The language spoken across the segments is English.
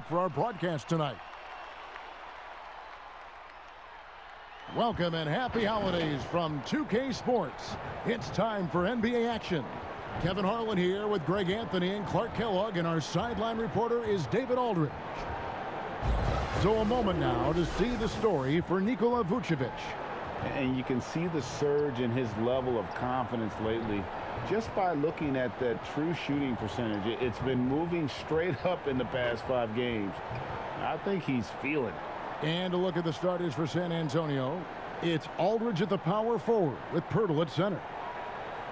up for our broadcast tonight. Welcome and happy holidays from 2K Sports. It's time for NBA action. Kevin Harlan here with Greg Anthony and Clark Kellogg, and our sideline reporter is David Aldridge. So a moment now to see the story for Nikola Vucevic. And you can see the surge in his level of confidence lately just by looking at that true shooting percentage. It's been moving straight up in the past 5 games. I think he's feeling it. And a look at the starters for San Antonio. It's Aldridge at the power forward with Pirtle at center.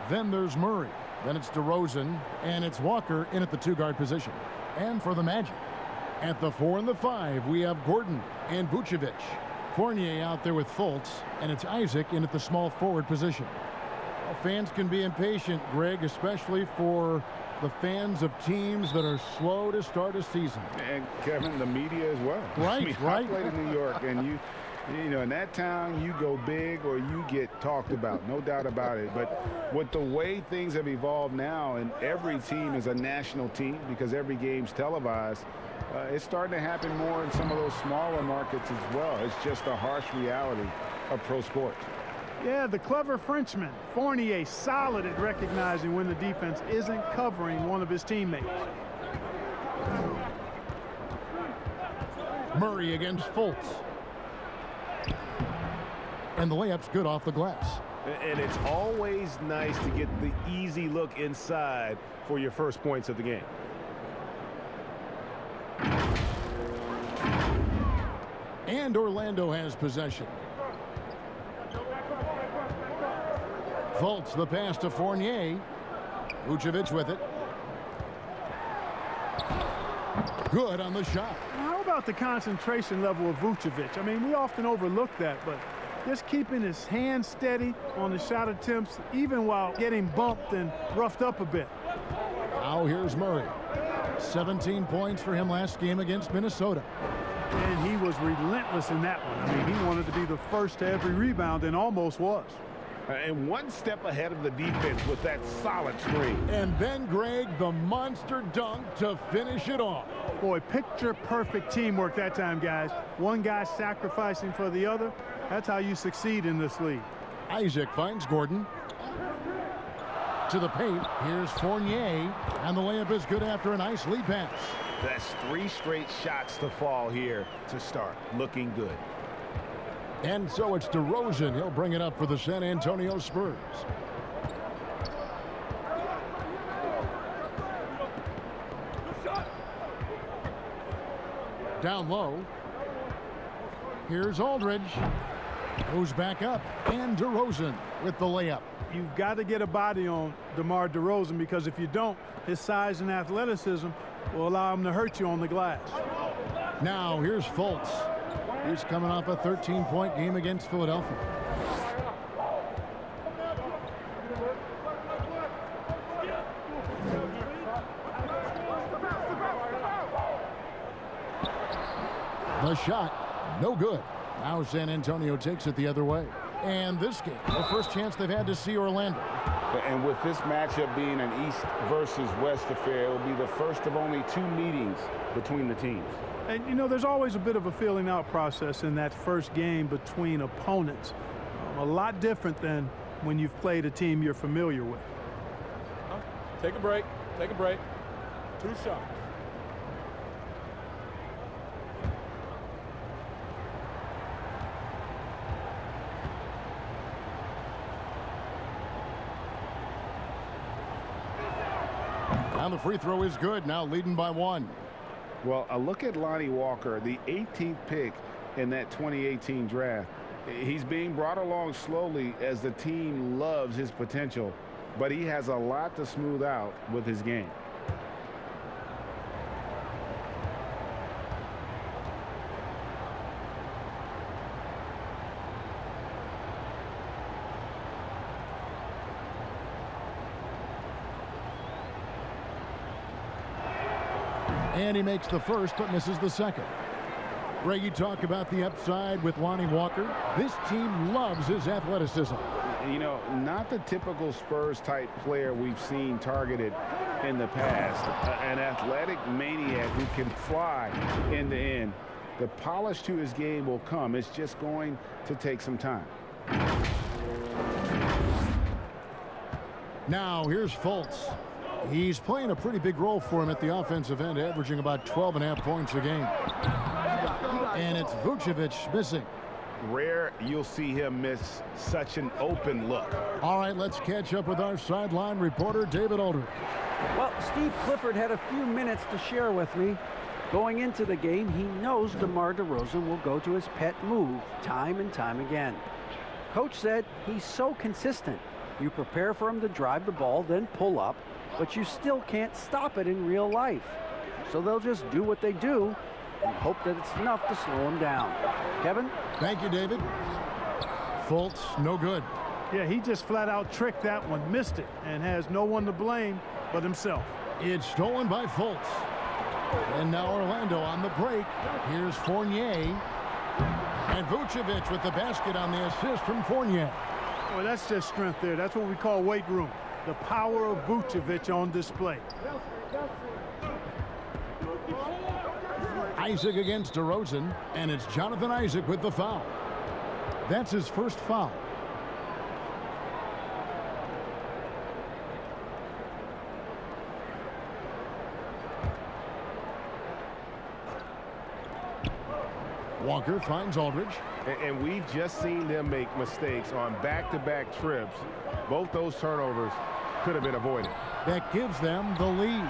Then there's Murray. Then it's DeRozan. And it's Walker in at the 2-guard position. And for the Magic, at the 4 and the 5, we have Gordon and Vucevic. Fournier out there with Fultz. And it's Isaac in at the small forward position. Well, fans can be impatient, Greg, especially for the fans of teams that are slow to start a season. And Kevin, the media as well. Right, right. I played in New York, and you know, in that town, you go big or you get talked about, no doubt about it. But with the way things have evolved now, and every team is a national team because every game's televised, it's starting to happen more in some of those smaller markets as well. It's just a harsh reality of pro sports. Yeah, the clever Frenchman, Fournier, solid at recognizing when the defense isn't covering one of his teammates. Murray against Fultz. And the layup's good off the glass. And it's always nice to get the easy look inside for your first points of the game. And Orlando has possession. Fultz, the pass to Fournier. Vucevic with it. Good on the shot. How about the concentration level of Vucevic? I mean, we often overlook that, but just keeping his hands steady on the shot attempts, even while getting bumped and roughed up a bit. Now here's Murray. 17 points for him last game against Minnesota. And he was relentless in that one. I mean, he wanted to be the first to every rebound and almost was. And one step ahead of the defense with that solid screen. And then, Greg, the monster dunk to finish it off. Boy, picture-perfect teamwork that time, guys. One guy sacrificing for the other. That's how you succeed in this league. Isaac finds Gordon. To the paint. Here's Fournier. And the layup is good after a nice lead pass. That's 3 straight shots to fall here to start. Looking good. And so it's DeRozan. He'll bring it up for the San Antonio Spurs. Down low. Here's Aldridge. Goes back up. And DeRozan with the layup. You've got to get a body on DeMar DeRozan, because if you don't, his size and athleticism will allow him to hurt you on the glass. Now here's Fultz. He's coming off a 13-point game against Philadelphia. The shot, no good. Now San Antonio takes it the other way. And this game, the first chance they've had to see Orlando. And with this matchup being an East versus West affair, it will be the first of only 2 meetings between the teams. And, you know, there's always a bit of a filling out process in that first game between opponents. A lot different than when you've played a team you're familiar with. Take a break. Take a break. 2 shots. And the free throw is good, now leading by 1. Well, a look at Lonnie Walker, the 18th pick in that 2018 draft. He's being brought along slowly as the team loves his potential, but he has a lot to smooth out with his game. And he makes the first, but misses the second. Ray, you talk about the upside with Lonnie Walker. This team loves his athleticism. you know, not the typical Spurs-type player we've seen targeted in the past. An athletic maniac who can fly end to end. The polish to his game will come. It's just going to take some time. Now, here's Fultz. He's playing a pretty big role for him at the offensive end, averaging about 12.5 points a game. And it's Vucevic missing. Rare you'll see him miss such an open look. All right, let's catch up with our sideline reporter, David Aldridge. Well, Steve Clifford had a few minutes to share with me. Going into the game, he knows DeMar DeRozan will go to his pet move time and time again. Coach said he's so consistent. You prepare for him to drive the ball, then pull up, but you still can't stop it in real life. So they'll just do what they do and hope that it's enough to slow him down. Kevin? Thank you, David. Fultz, no good. Yeah, he just flat out tricked that one, missed it, and has no one to blame but himself. It's stolen by Fultz. And now Orlando on the break. Here's Fournier. And Vucevic with the basket on the assist from Fournier. Well, that's just strength there. That's what we call weight room. The power of Vucevic on display. Isaac against DeRozan, and it's Jonathan Isaac with the foul. That's his first foul. Walker finds Aldridge. And we've just seen them make mistakes on back-to-back trips. Both those turnovers could have been avoided. That gives them the lead.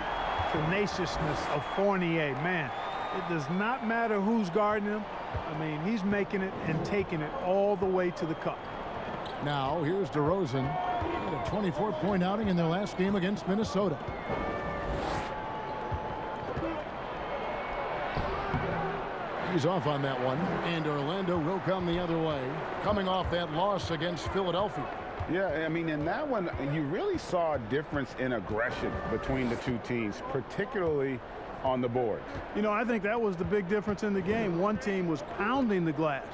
Tenaciousness of Fournier, man. It does not matter who's guarding him. I mean, he's making it and taking it all the way to the cup. Now, here's DeRozan. He had a 24-point outing in their last game against Minnesota. He's off on that one, and Orlando will come the other way, coming off that loss against Philadelphia. Yeah, I mean, in that one, you really saw a difference in aggression between the two teams, particularly on the board. You know, I think that was the big difference in the game. One team was pounding the glass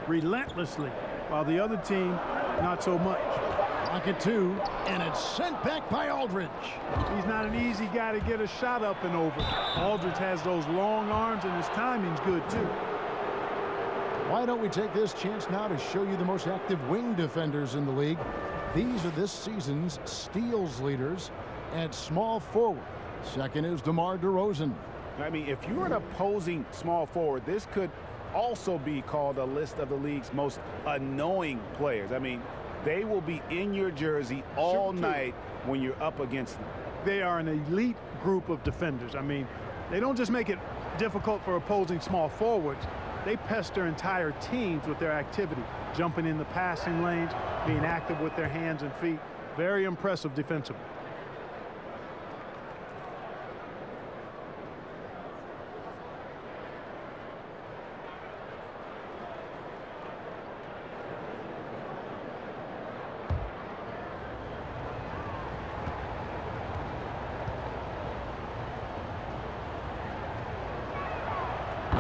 relentlessly, while the other team, not so much. Pocket two, and it's sent back by Aldridge. He's not an easy guy to get a shot up and over. Aldridge has those long arms, and his timing's good, too. Why don't we take this chance now to show you the most active wing defenders in the league? These are this season's steals leaders at small forward. Second is DeMar DeRozan. I mean, if you're an opposing small forward, this could also be called a list of the league's most annoying players. I mean, they will be in your jersey all night when you're up against them. They are an elite group of defenders. I mean, they don't just make it difficult for opposing small forwards. They pester entire teams with their activity, jumping in the passing lanes, being active with their hands and feet. Very impressive defensively.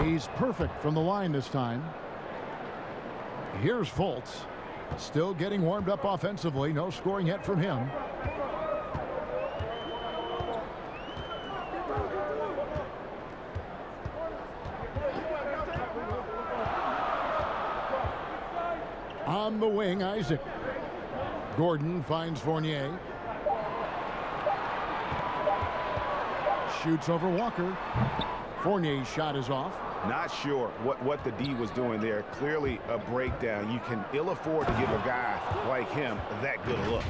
He's perfect from the line this time. Here's Fultz. Still getting warmed up offensively. No scoring yet from him. On the wing, Isaac. Gordon finds Fournier. Shoots over Walker. Fournier's shot is off. Not sure what the D was doing there. Clearly a breakdown. You can ill afford to give a guy like him that good a look.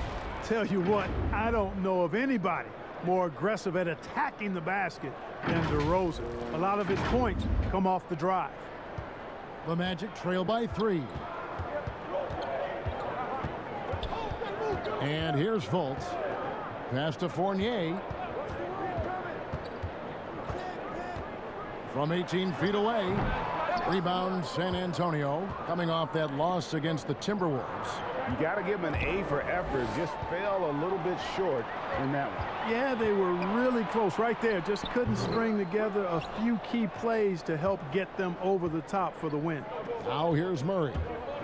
Tell you what, I don't know of anybody more aggressive at attacking the basket than DeRozan. A lot of his points come off the drive. The Magic trail by 3. And here's Fultz. Pass to Fournier. From 18 feet away. Rebound San Antonio, coming off that loss against the Timberwolves. You got to give them an A for effort. Just fell a little bit short in that one. Yeah, they were really close right there. Just couldn't string together a few key plays to help get them over the top for the win. Now here's Murray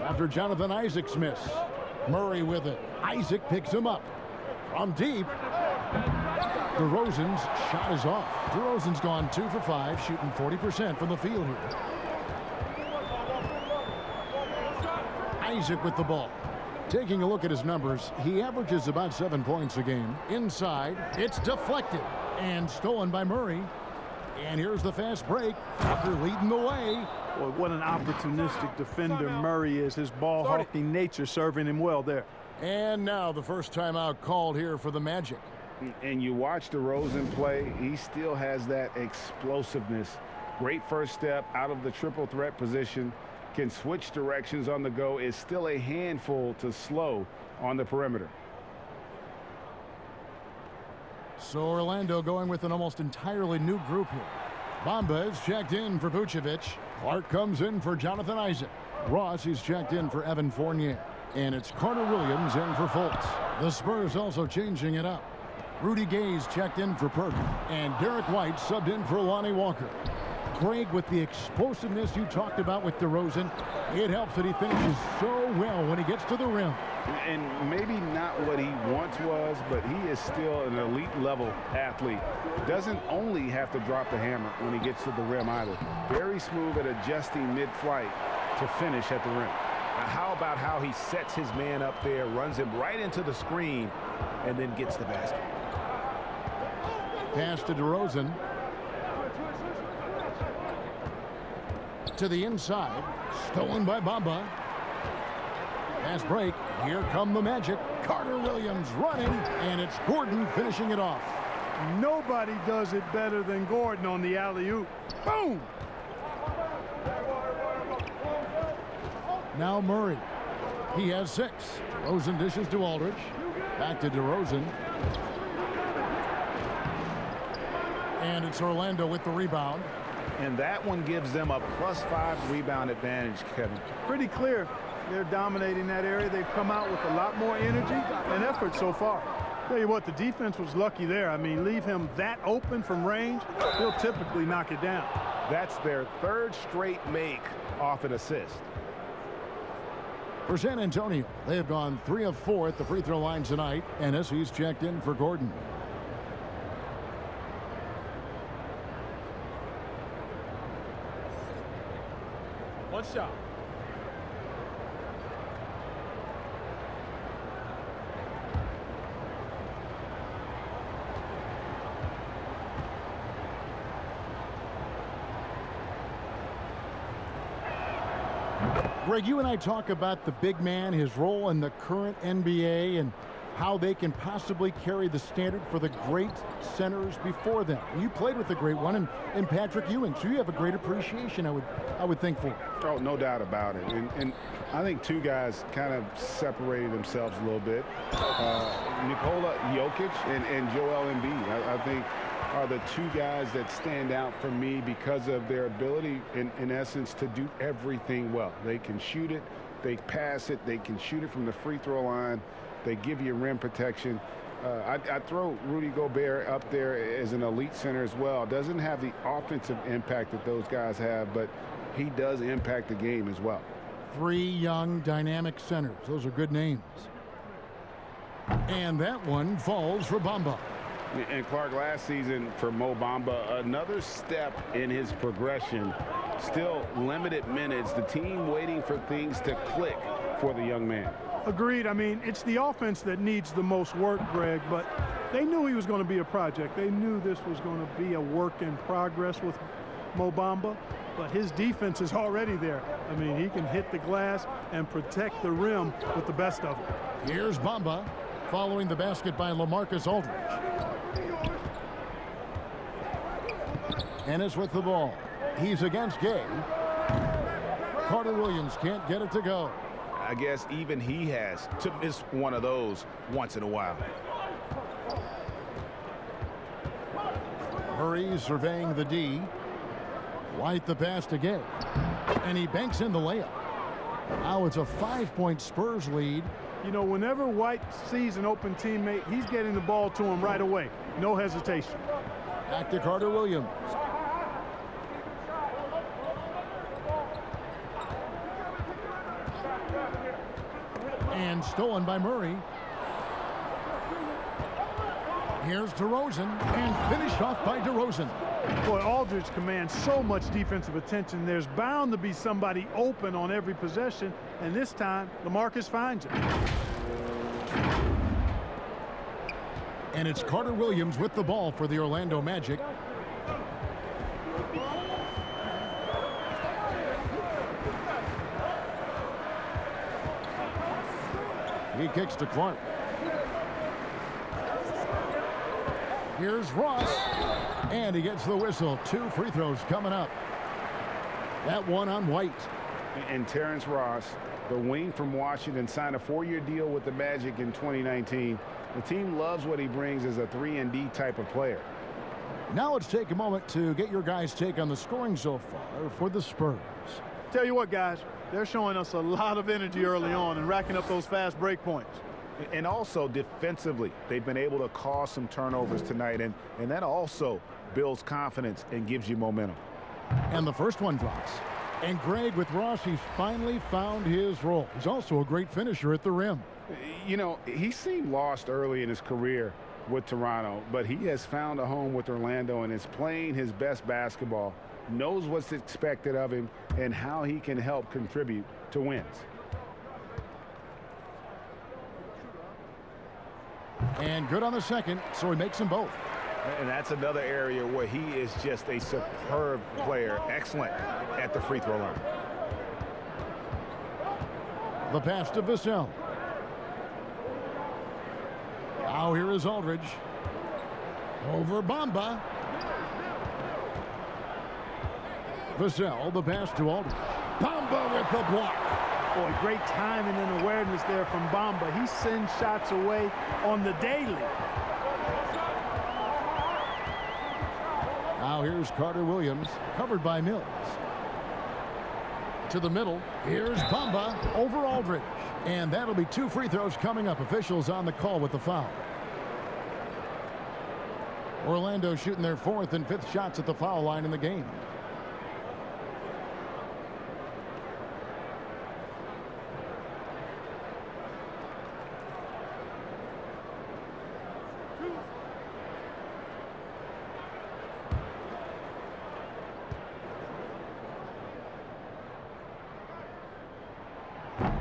after Jonathan Isaac's miss. Murray with it. Isaac picks him up. From deep. DeRozan's shot is off. DeRozan's gone 2 for 5, shooting 40% from the field here. Isaac with the ball. Taking a look at his numbers, he averages about 7 points a game. Inside, it's deflected and stolen by Murray. And here's the fast break. Tucker leading the way. Well, what an opportunistic defender Murray is. His ball-hawking nature serving him well there. And now the first timeout called here for the Magic. And you watch DeRozan play, he still has that explosiveness. Great first step out of the triple threat position. Can switch directions on the go. Is still a handful to slow on the perimeter. So Orlando going with an almost entirely new group here. Bamba is checked in for Vucevic. Clark comes in for Jonathan Isaac. Ross is checked in for Evan Fournier. And it's Carter Williams in for Fultz. The Spurs also changing it up. Rudy Gay's checked in for Perk. And Derek White subbed in for Lonnie Walker. Greg, with the explosiveness you talked about with DeRozan, it helps that he finishes so well when he gets to the rim. And maybe not what he once was, but he is still an elite level athlete. Doesn't only have to drop the hammer when he gets to the rim either. Very smooth at adjusting mid-flight to finish at the rim. How about how he sets his man up there, runs him right into the screen, and then gets the basket. Pass to DeRozan. To the inside. Stolen by Bamba. Pass break. Here come the Magic. Carter Williams running. And it's Gordon finishing it off. Nobody does it better than Gordon on the alley-oop. Boom! Now Murray. He has 6. DeRozan dishes to Aldridge. Back to DeRozan. And it's Orlando with the rebound. And that one gives them a +5 rebound advantage, Kevin. Pretty clear. They're dominating that area. They've come out with a lot more energy and effort so far. Tell you what, the defense was lucky there. I mean, leave him that open from range, he'll typically knock it down. That's their 3rd straight make off an assist. For San Antonio, they have gone 3 of 4 at the free throw line tonight. And he's checked in for Gordon. One shot. Greg, you and I talk about the big man, his role in the current NBA, and how they can possibly carry the standard for the great centers before them. You played with the great one in Patrick Ewing, so you have a great appreciation, I would think, for it. Oh, no doubt about it. And I think 2 guys kind of separated themselves a little bit. Nikola Jokic and Joel Embiid, I think, are the 2 guys that stand out for me because of their ability, in essence, to do everything well. They can shoot it, they pass it, they can shoot it from the free throw line. They give you rim protection. I throw Rudy Gobert up there as an elite center as well. Doesn't have the offensive impact that those guys have, but he does impact the game as well. 3 young, dynamic centers. Those are good names. And that one falls for Bamba. And Clark, last season for Mo Bamba, another step in his progression. Still limited minutes. The team waiting for things to click for the young man. Agreed. I mean, it's the offense that needs the most work, Greg, but they knew he was going to be a project. They knew this was going to be a work in progress with Mo Bamba, but his defense is already there. I mean, he can hit the glass and protect the rim with the best of them. Here's Bamba following the basket by LaMarcus Aldridge. Ennis with the ball. He's against Gay. Carter Williams can't get it to go. I guess even he has to miss one of those once in a while. Murray surveying the D. White the pass to Gay. And he banks in the layup. Now it's a 5-point Spurs lead. You know, whenever White sees an open teammate, he's getting the ball to him right away. No hesitation. Back to Carter Williams. And stolen by Murray. Here's DeRozan, and finished off by DeRozan. Boy, Aldridge commands so much defensive attention. There's bound to be somebody open on every possession, and this time, LaMarcus finds it. And it's Carter Williams with the ball for the Orlando Magic. He kicks to Clark. Here's Ross. And he gets the whistle. 2 free throws coming up. That one on White. And Terrence Ross, the wing from Washington, signed a 4-year deal with the Magic in 2019. The team loves what he brings as a 3-and-D type of player. Now let's take a moment to get your guys' take on the scoring so far for the Spurs. Tell you what, guys, they're showing us a lot of energy early on and racking up those fast break points. And also defensively, they've been able to cause some turnovers tonight, and that also builds confidence and gives you momentum. And the first one drops. And Greg, with Ross, he's finally found his role. He's also a great finisher at the rim. You know, he seemed lost early in his career with Toronto, but he has found a home with Orlando and is playing his best basketball, knows what's expected of him, and how he can help contribute to wins. And good on the second, so he makes them both. And that's another area where he is just a superb player, excellent at the free throw line. The pass to Vassell. Now here is Aldridge. Over Bamba. Vassell, the pass to Aldridge. Bamba with the block. Boy, great timing and awareness there from Bamba. He sends shots away on the daily. Now here's Carter Williams, covered by Mills. To the middle, here's Bamba over Aldridge. And that'll be 2 free throws coming up. Officials on the call with the foul. Orlando shooting their 4th and 5th shots at the foul line in the game.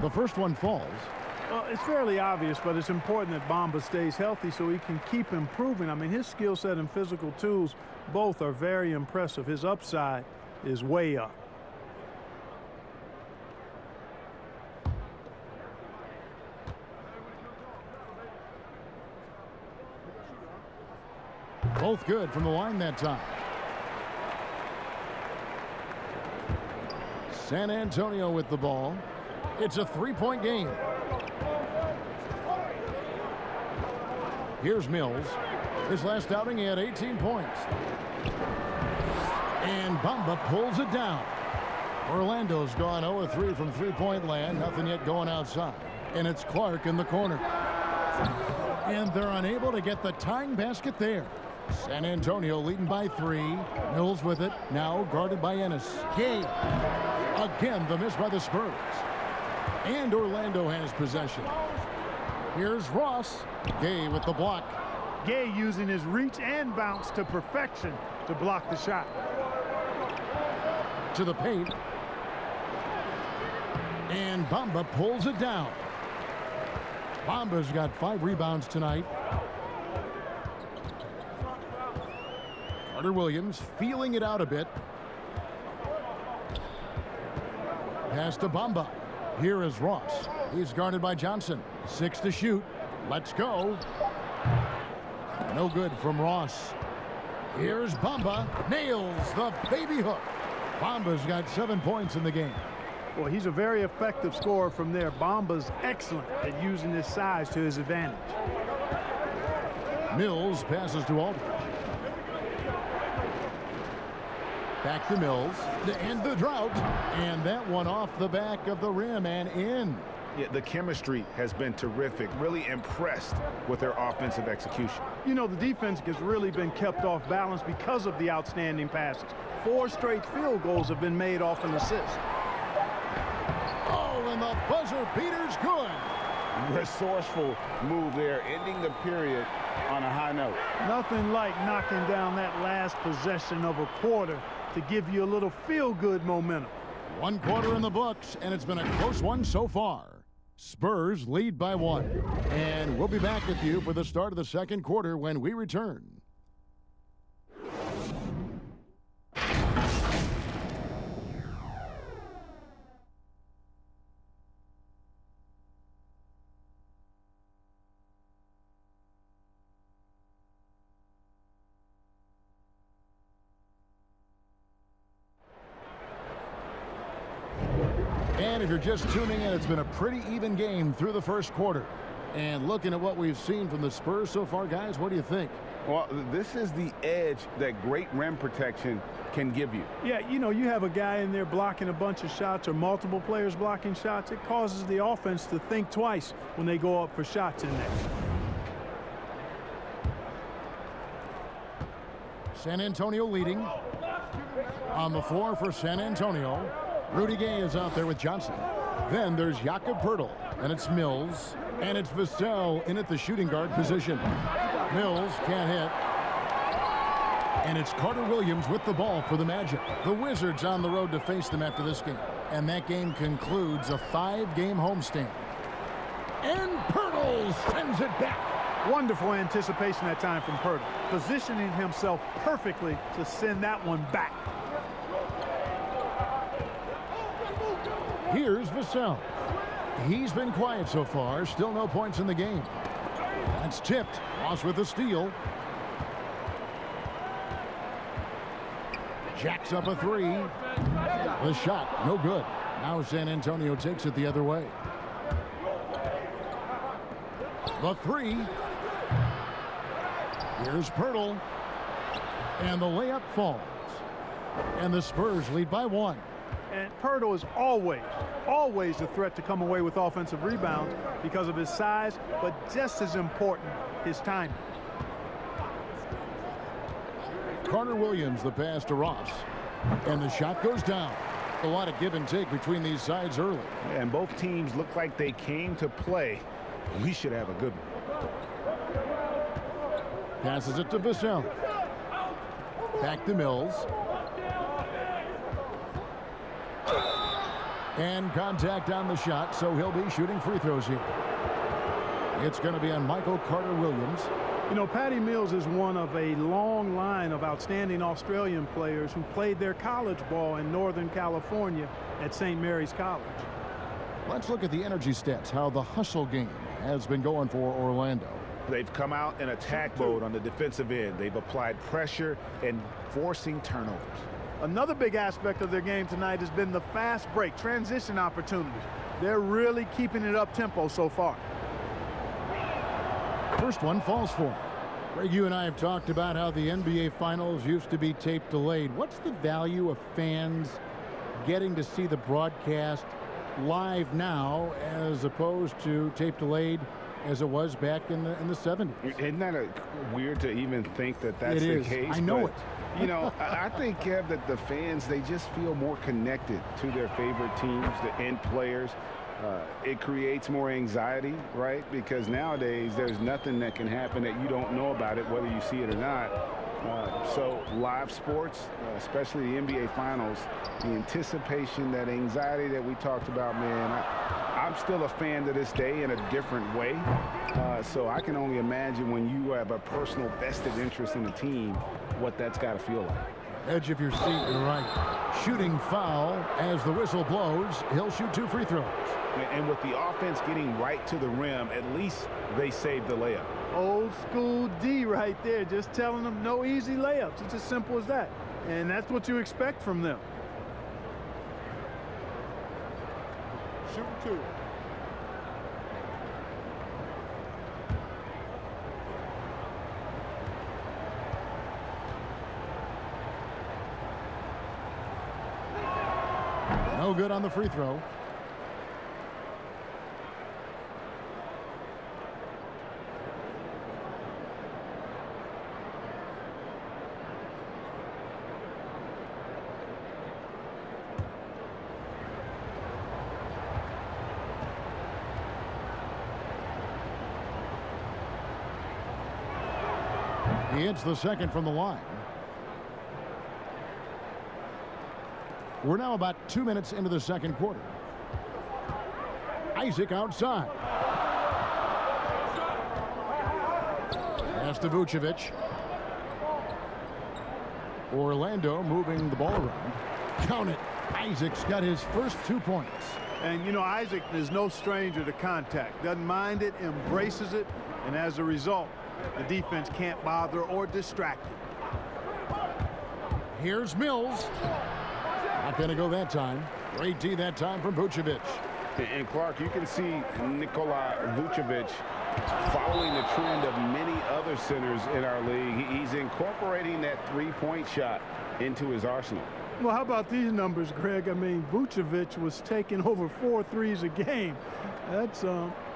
The first one falls. Well, it's fairly obvious, but it's important that Bamba stays healthy so he can keep improving. I mean, his skill set and physical tools both are very impressive. His upside is way up. Both good from the line that time. San Antonio with the ball. It's a 3-point game. Here's Mills. His last outing, he had 18 points. And Bamba pulls it down. Orlando's gone 0-3 from three-point land. Nothing yet going outside. And it's Clark in the corner. And they're unable to get the tying basket there. San Antonio leading by 3. Mills with it. Now guarded by Ennis. Gay. Again, the miss by the Spurs. And Orlando has possession. Here's Ross. Gay with the block. Gay using his reach and bounce to perfection to block the shot. To the paint. And Bamba pulls it down. Bamba's got 5 rebounds tonight. Carter Williams feeling it out a bit. Pass to Bamba. Here is Ross. He's guarded by Johnson. 6 to shoot. Let's go. No good from Ross. Here's Bamba. Nails the baby hook. Bamba's got 7 points in the game. Well, he's a very effective scorer from there. Bamba's excellent at using his size to his advantage. Mills passes to Aldridge. Back to Mills to end the drought. And that one off the back of the rim and in. Yeah, the chemistry has been terrific. Really impressed with their offensive execution. You know, the defense has really been kept off balance because of the outstanding passes. 4 straight field goals have been made off an assist. Oh, and the buzzer beater's good. resourceful move there, ending the period on a high note. Nothing like knocking down that last possession of a quarter to give you a little feel-good momentum. 1 quarter in the books, and it's been a close one so far. Spurs lead by 1. And we'll be back with you for the start of the second quarter when we return. And if you're just tuning in, it's been a pretty even game through the first quarter. And looking at what we've seen from the Spurs so far, guys, what do you think? Well, this is the edge that great rim protection can give you. Yeah, you know, you have a guy in there blocking a bunch of shots or multiple players blocking shots. It causes the offense to think twice when they go up for shots in there. San Antonio leading. On the floor for San Antonio, Rudy Gay is out there with Johnson. Then there's Jakob Poeltl, and it's Mills, and it's Vassell in at the shooting guard position. Mills can't hit. And it's Carter Williams with the ball for the Magic. The Wizards on the road to face them after this game. And that game concludes a 5-game homestand. And Poeltl sends it back. Wonderful anticipation that time from Poeltl, positioning himself perfectly to send that one back. Here's Vassell. He's been quiet so far. Still no points in the game. That's tipped. Ross with the steal. Jacks up a 3. The shot, no good. Now San Antonio takes it the other way. The 3. Here's Poeltl. And the layup falls. And the Spurs lead by 1. And Poeltl is always a threat to come away with offensive rebounds because of his size, but just as important, his timing. Carter Williams, the pass to Ross. And the shot goes down. A lot of give and take between these sides early. And both teams look like they came to play. We should have a good one. Passes it to Vassell. Back to Mills. And contact on the shot, so he'll be shooting free throws here. It's going to be on Michael Carter Williams. You know, Patty Mills is one of a long line of outstanding Australian players who played their college ball in Northern California at St. Mary's College. Let's look at the energy stats, how the hustle game has been going for Orlando. They've come out in attack mode on the defensive end. They've applied pressure and forcing turnovers. Another big aspect of their game tonight has been the fast break, transition opportunities. They're really keeping it up tempo so far. First one falls for him. Greg, you and I have talked about how the NBA Finals used to be tape delayed. What's the value of fans getting to see the broadcast live now as opposed to tape delayed as it was back in the 70s? Isn't that weird to even think that that's the case? I know it. You know, I think, Kev, that the fans, they just feel more connected to their favorite teams, the end players. It creates more anxiety, right? Because nowadays there's nothing that can happen that you don't know about it, whether you see it or not. So live sports, especially the NBA Finals, the anticipation, that anxiety that we talked about, man, I'm still a fan to this day in a different way. So I can only imagine when you have a personal vested interest in the team, what that's got to feel like. Edge of your seat, you're right. Shooting foul as the whistle blows. He'll shoot 2 free throws. And with the offense getting right to the rim, at least they saved the layup. Old school D right there, just telling them no easy layups. It's as simple as that. And that's what you expect from them. Shoot 2. No good on the free throw. He hits the second from the line. We're now about 2 minutes into the second quarter. Isaac outside. Pass to Vucevic. Orlando moving the ball around. Count it. Isaac's got his first 2 points. And, you know, Isaac is no stranger to contact. Doesn't mind it, embraces it, and as a result, the defense can't bother or distract him. Here's Mills. Not going to go that time. Great D that time from Vucevic. And Clark, you can see Nikola Vucevic following the trend of many other centers in our league. He's incorporating that three-point shot into his arsenal. Well, how about these numbers, Greg? I mean, Vucevic was taking over 4 threes a game. That's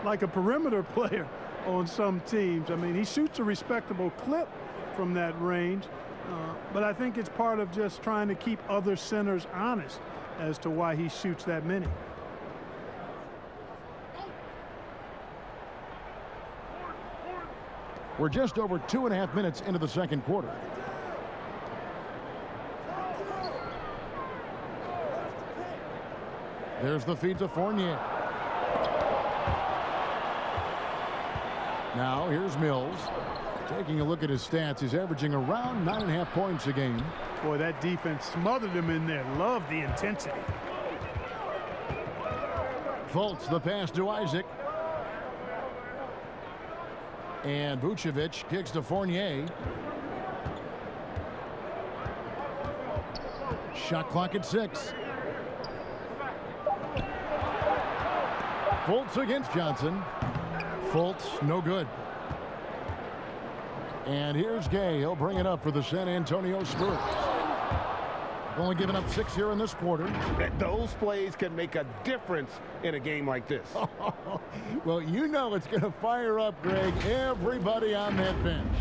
like a perimeter player on some teams. I mean, he shoots a respectable clip from that range, but I think it's part of just trying to keep other centers honest as to why he shoots that many. We're just over 2.5 minutes into the second quarter. There's the feed to Fournier. Now here's Mills. Taking a look at his stats, he's averaging around 9.5 points a game. Boy, that defense smothered him in there. Love the intensity. Fultz the pass to Isaac. And Vucevic kicks to Fournier. Shot clock at 6. Fultz against Johnson. Fultz, no good. And here's Gay. He'll bring it up for the San Antonio Spurs. Only giving up 6 here in this quarter. Those plays can make a difference in a game like this. Well, you know it's going to fire up, Greg, everybody on that bench.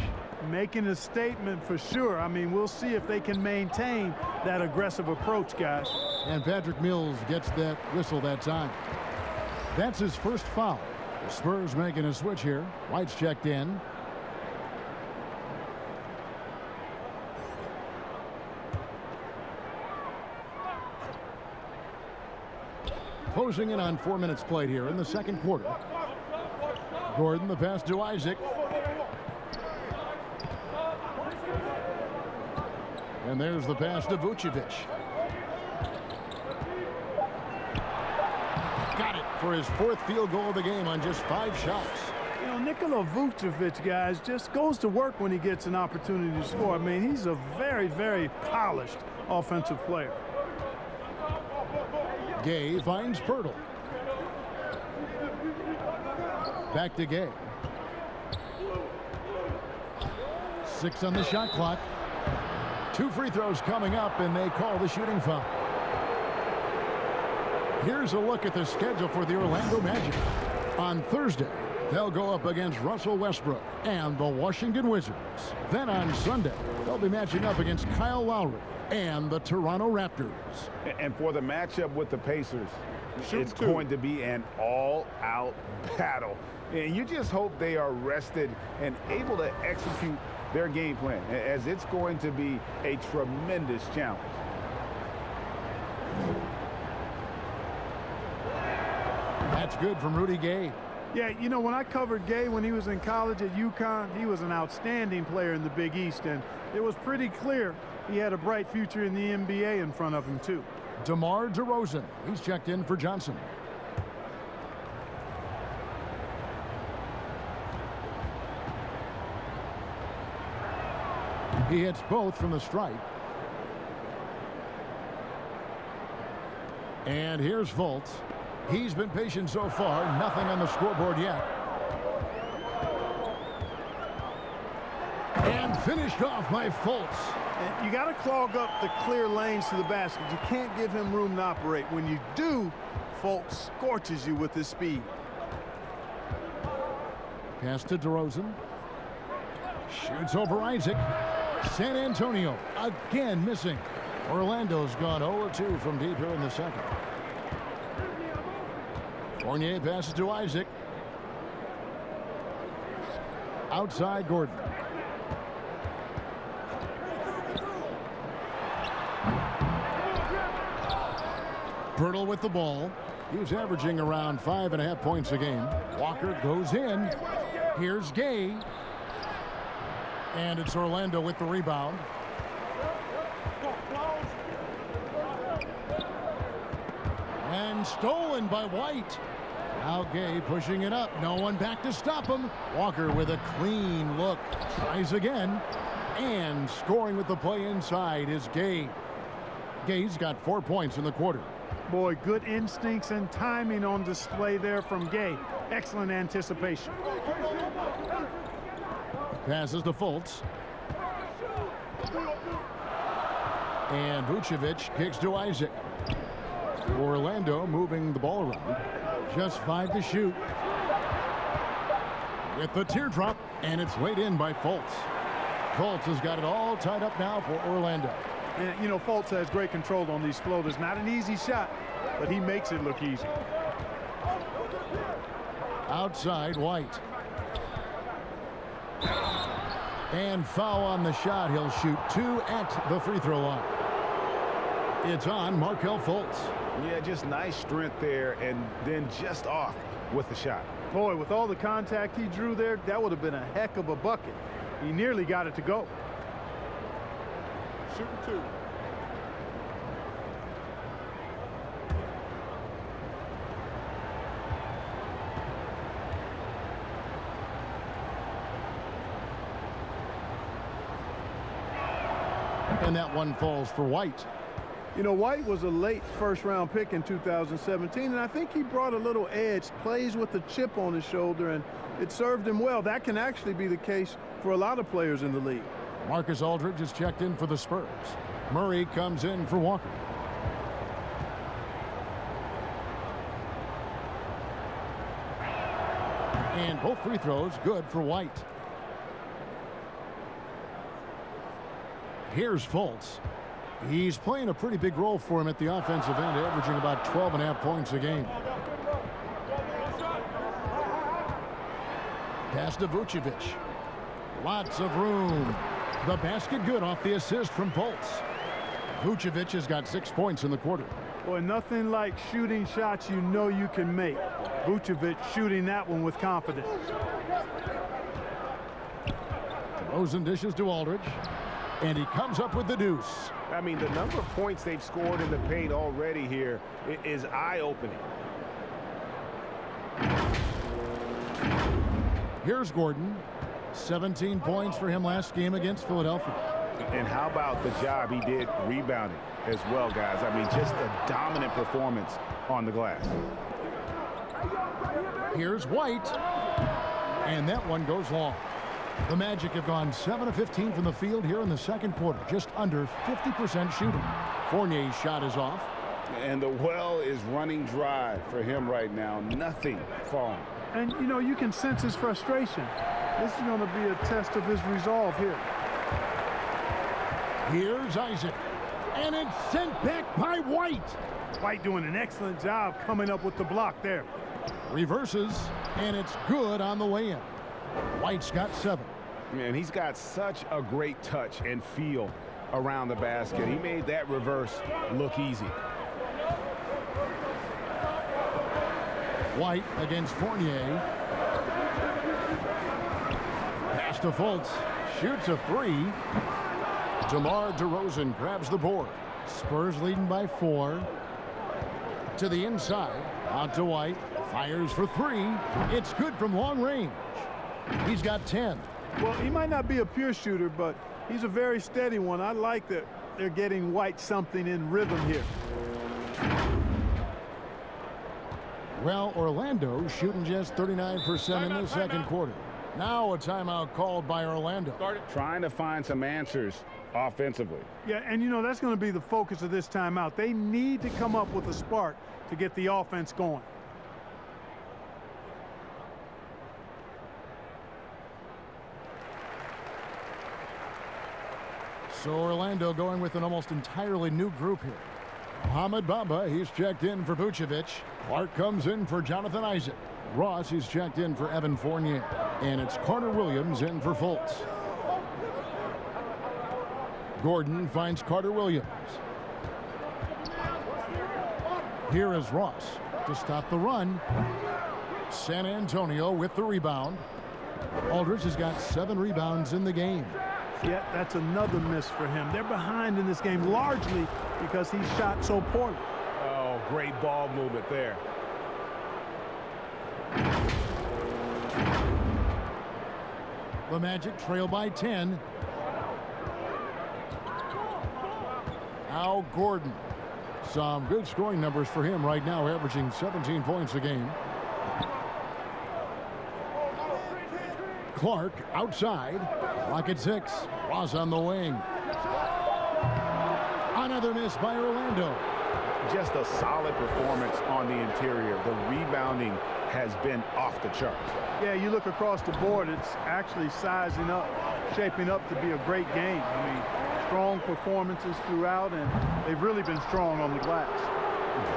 Making a statement for sure. I mean, we'll see if they can maintain that aggressive approach, guys. And Patrick Mills gets that whistle that time. That's his first foul. The Spurs making a switch here. White's checked in. Closing in on 4 minutes played here in the second quarter. Gordon the pass to Isaac. And there's the pass to Vucevic. Got it for his 4th field goal of the game on just 5 shots. You know, Nikola Vucevic, guys, just goes to work when he gets an opportunity to score. I mean, he's a very, very polished offensive player. Gay finds Pirtle. Back to Gay. 6 on the shot clock. 2 free throws coming up, and they call the shooting foul. Here's a look at the schedule for the Orlando Magic. On Thursday, they'll go up against Russell Westbrook and the Washington Wizards. Then on Sunday, they'll be matching up against Kyle Lowry and the Toronto Raptors. And for the matchup with the Pacers, it's going to be an all-out battle. And you just hope they are rested and able to execute their game plan, as it's going to be a tremendous challenge. That's good from Rudy Gay. Yeah, you know, when I covered Gay when he was in college at UConn, he was an outstanding player in the Big East, and it was pretty clear he had a bright future in the NBA in front of him, too. DeMar DeRozan. He's checked in for Johnson. He hits both from the stripe. And here's Fultz. He's been patient so far. Nothing on the scoreboard yet. And finished off by Fultz. And you got to clog up the clear lanes to the basket. You can't give him room to operate. When you do, Fultz scorches you with his speed. Pass to DeRozan. Shoots over Isaac. San Antonio again missing. Orlando's gone 0-2 from deep here in the second. Fournier passes to Isaac. Outside Gordon. Pirtle with the ball. He was averaging around 5.5 points a game. Walker goes in. Here's Gay. And it's Orlando with the rebound. And stolen by White. Now Gay pushing it up. No one back to stop him. Walker with a clean look. Tries again. And scoring with the play inside is Gay. Gay's got 4 points in the quarter. Boy, good instincts and timing on display there from Gay. Excellent anticipation. Passes to Fultz. And Vucevic kicks to Isaac. Orlando moving the ball around. Just 5 to shoot. With the teardrop, and it's laid in by Fultz. Fultz has got it all tied up now for Orlando. And, you know, Fultz has great control on these floaters. Not an easy shot, but he makes it look easy. Outside, White. And foul on the shot. He'll shoot 2 at the free throw line. It's on Markelle Fultz. Yeah, just nice strength there, and then just off with the shot. Boy, with all the contact he drew there, that would have been a heck of a bucket. He nearly got it to go. Shooting 2. And that one falls for White. You know, White was a late first-round pick in 2017, and I think he brought a little edge, plays with a chip on his shoulder, and it served him well. That can actually be the case for a lot of players in the league. Marcus Aldridge is checked in for the Spurs. Murray comes in for Walker. And both free throws good for White. Here's Fultz. He's playing a pretty big role for him at the offensive end, averaging about 12.5 points a game. Pass to Vucevic. Lots of room. The basket good off the assist from Fultz. Vucevic has got 6 points in the quarter. Boy, nothing like shooting shots you know you can make. Vucevic shooting that one with confidence. Rosen dishes to Aldridge. And he comes up with the deuce. I mean, the number of points they've scored in the paint already here is eye-opening. Here's Gordon. 17 points for him last game against Philadelphia. And how about the job he did rebounding as well, guys? I mean, just a dominant performance on the glass. Here's White. And that one goes long. The Magic have gone 7 of 15 from the field here in the second quarter, just under 50% shooting. Fournier's shot is off. And the well is running dry for him right now. Nothing falling. And, you know, you can sense his frustration. This is going to be a test of his resolve here. Here's Isaac. And it's sent back by White. White doing an excellent job coming up with the block there. Reverses, and it's good on the way in. White's got 7. Man, he's got such a great touch and feel around the basket. He made that reverse look easy. White against Fournier. Pass to Fultz. Shoots a 3. DeMar DeRozan grabs the board. Spurs leading by 4. To the inside. Out to White. Fires for 3. It's good from long range. He's got 10. Well, he might not be a pure shooter, but he's a very steady one. I like that they're getting White something in rhythm here. Well, Orlando shooting just 39% in the second quarter. Now a timeout called by Orlando. Trying to find some answers offensively. Yeah, and you know, that's going to be the focus of this timeout. They need to come up with a spark to get the offense going. So Orlando going with an almost entirely new group here. Mohamed Bamba, he's checked in for Vucevic. Clark comes in for Jonathan Isaac. Ross, he's checked in for Evan Fournier. And it's Carter Williams in for Fultz. Gordon finds Carter Williams. Here is Ross to stop the run. San Antonio with the rebound. Aldridge has got 7 rebounds in the game. Yet that's another miss for him. They're behind in this game largely because he shot so poorly. Oh, great ball movement there. The Magic trail by 10. Al Gordon. Some good scoring numbers for him right now, averaging 17 points a game. Clark outside. Clock at 6. Ross on the wing. Another miss by Orlando. Just a solid performance on the interior. The rebounding has been off the charts. Yeah, you look across the board, it's actually sizing up, shaping up to be a great game. I mean, strong performances throughout, and they've really been strong on the glass.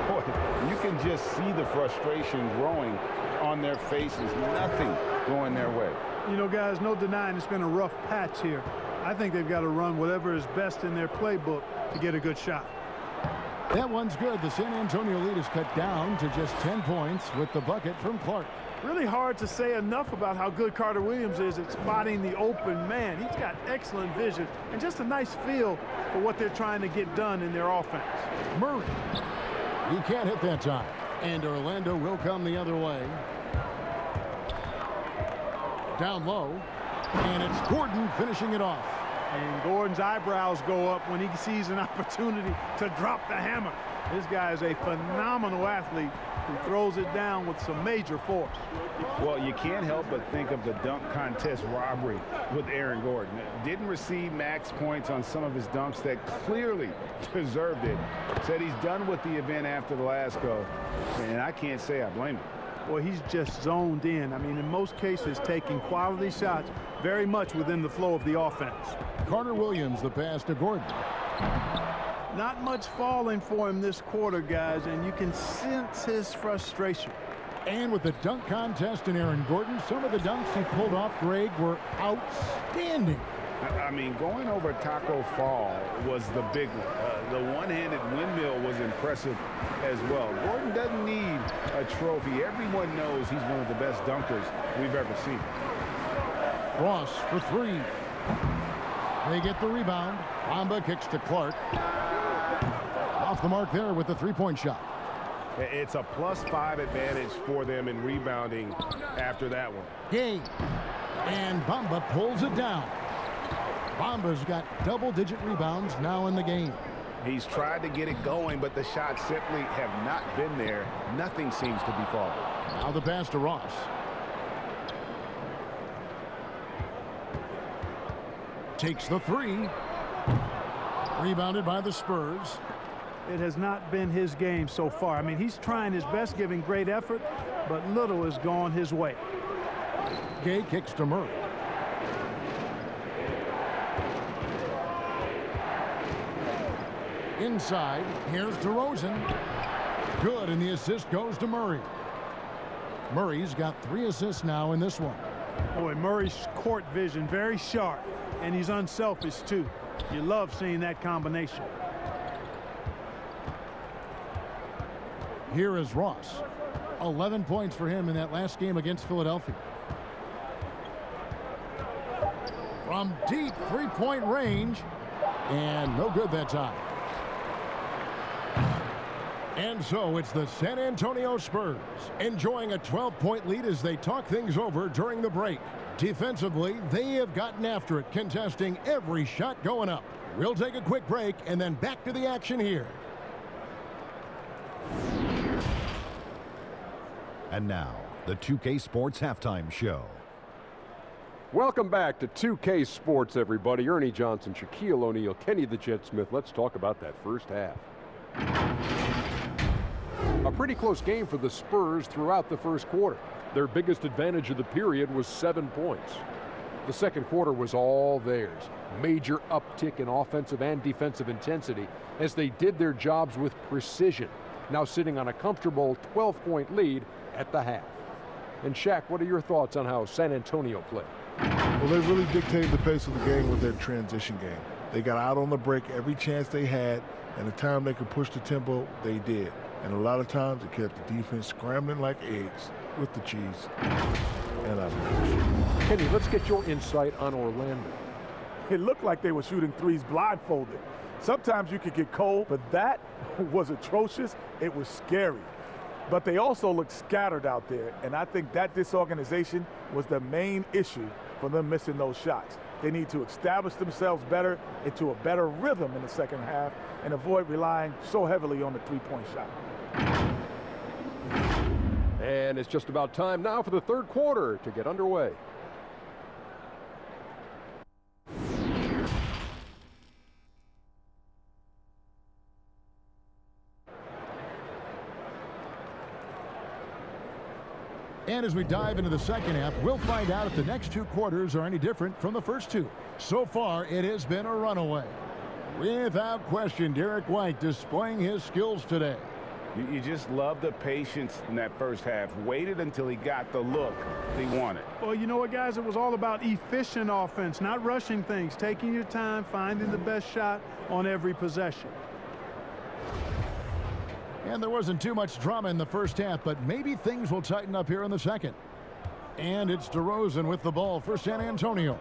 Boy, you can just see the frustration growing on their faces. Nothing going their way. You know, guys, no denying it's been a rough patch here. I think they've got to run whatever is best in their playbook to get a good shot. That one's good. The San Antonio lead is cut down to just 10 points with the bucket from Clark. Really hard to say enough about how good Carter Williams is at spotting the open man. He's got excellent vision and just a nice feel for what they're trying to get done in their offense. Murray. He can't hit that time. And Orlando will come the other way. Down low. And it's Gordon finishing it off. And Gordon's eyebrows go up when he sees an opportunity to drop the hammer. This guy is a phenomenal athlete who throws it down with some major force. Well, you can't help but think of the dunk contest robbery with Aaron Gordon. Didn't receive max points on some of his dunks that clearly deserved it. Said he's done with the event after the last go, and I can't say I blame him. Well, he's just zoned in. I mean, in most cases, taking quality shots very much within the flow of the offense. Carter Williams, the pass to Gordon. Not much falling for him this quarter, guys, and you can sense his frustration. And with the dunk contest and Aaron Gordon, some of the dunks he pulled off, Greg, were outstanding. I mean, going over Taco Fall was the big one. The one-handed windmill was impressive as well. Gordon doesn't need a trophy. Everyone knows he's one of the best dunkers we've ever seen. Ross for 3. They get the rebound. Bamba kicks to Clark. Off the mark there with the three-point shot. It's a +5 advantage for them in rebounding after that one. Game. And Bamba pulls it down. Bamba's got double-digit rebounds now in the game. He's tried to get it going, but the shots simply have not been there. Nothing seems to be falling. Now the pass to Ross. Takes the 3. Rebounded by the Spurs. It has not been his game so far. I mean, he's trying his best, giving great effort, but little has gone his way. Gay kicks to Murray. Inside, here's DeRozan. Good, and the assist goes to Murray. Murray's got 3 assists now in this one. Boy, Murray's court vision very sharp, and he's unselfish too. You love seeing that combination. Here is Ross. 11 points for him in that last game against Philadelphia. From deep three-point range, and no good that time. And so it's the San Antonio Spurs enjoying a 12-point lead as they talk things over during the break. Defensively, they have gotten after it, contesting every shot going up. We'll take a quick break and then back to the action here. And now, the 2K Sports Halftime Show. Welcome back to 2K Sports, everybody. Ernie Johnson, Shaquille O'Neal, Kenny the Jet Smith. Let's talk about that first half. A pretty close game for the Spurs throughout the first quarter. Their biggest advantage of the period was 7 points. The second quarter was all theirs. Major uptick in offensive and defensive intensity as they did their jobs with precision, now sitting on a comfortable 12-point lead at the half. And Shaq, what are your thoughts on how San Antonio played? Well, they really dictated the pace of the game with their transition game. They got out on the break every chance they had, and the time they could push the tempo, they did. And a lot of times it kept the defense scrambling like eggs with the cheese. And I lose. Kenny, let's get your insight on Orlando. It looked like they were shooting threes blindfolded. Sometimes you could get cold, but that was atrocious. It was scary. But they also looked scattered out there, and I think that disorganization was the main issue for them missing those shots. They need to establish themselves better into a better rhythm in the second half and avoid relying so heavily on the three-point shot. And it's just about time now for the third quarter to get underway. And as we dive into the second half, we'll find out if the next two quarters are any different from the first two. So far, it has been a runaway. Without question, Derek White displaying his skills today. You just love the patience in that first half. Waited until he got the look he wanted. Well, you know what, guys? It was all about efficient offense, not rushing things, taking your time, finding the best shot on every possession. And there wasn't too much drama in the first half, but maybe things will tighten up here in the second. And it's DeRozan with the ball for San Antonio.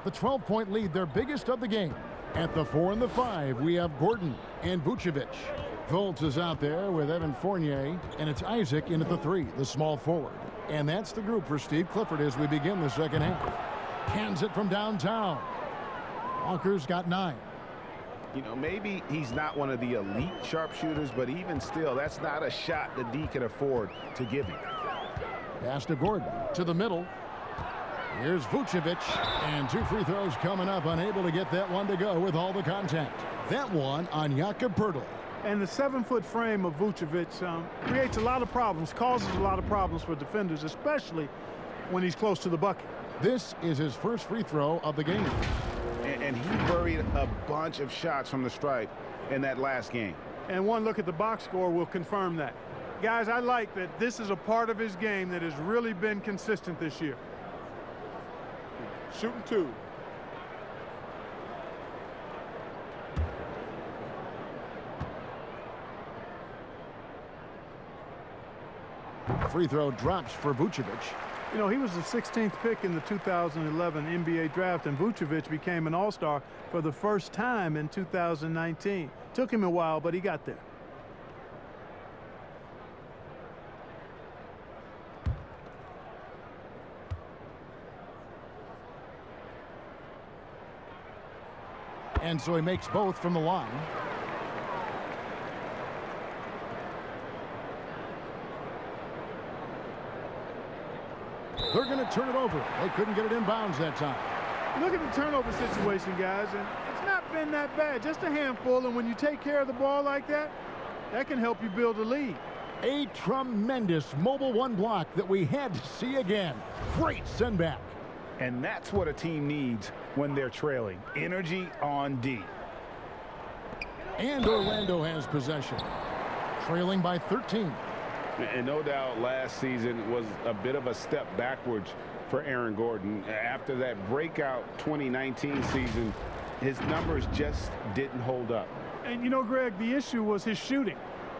The 12-point lead, their biggest of the game. At the 4 and the 5, we have Gordon and Vucevic. Fultz is out there with Evan Fournier, and it's Isaac in at the 3, the small forward. And that's the group for Steve Clifford as we begin the second half. Cans it from downtown. Walker's got 9. You know, maybe he's not one of the elite sharpshooters, but even still, that's not a shot that D can afford to give him. Pass to Gordon to the middle. Here's Vucevic, and 2 free throws coming up, unable to get that one to go with all the contact. That one on Jakob Poeltl. And the 7-foot frame of Vucevic creates a lot of problems, causes a lot of problems for defenders, especially when he's close to the bucket. This is his first free throw of the game. And he buried a bunch of shots from the stripe in that last game. And one look at the box score will confirm that. Guys, I like that this is a part of his game that has really been consistent this year. Shooting 2. Free throw drops for Vucevic. You know, he was the 16th pick in the 2011 NBA draft, and Vucevic became an all-star for the first time in 2019. Took him a while, but he got there. And so he makes both from the line. They're going to turn it over. They couldn't get it inbounds that time. Look at the turnover situation, guys, and it's not been that bad. Just a handful, and when you take care of the ball like that, that can help you build a lead. A tremendous mobile one block that we had to see again. Great send back. And that's what a team needs when they're trailing. Energy on D. And Orlando has possession. Trailing by 13. And no doubt last season was a bit of a step backwards for Aaron Gordon. After that breakout 2019 season, his numbers just didn't hold up. And, you know, Greg, the issue was his shooting.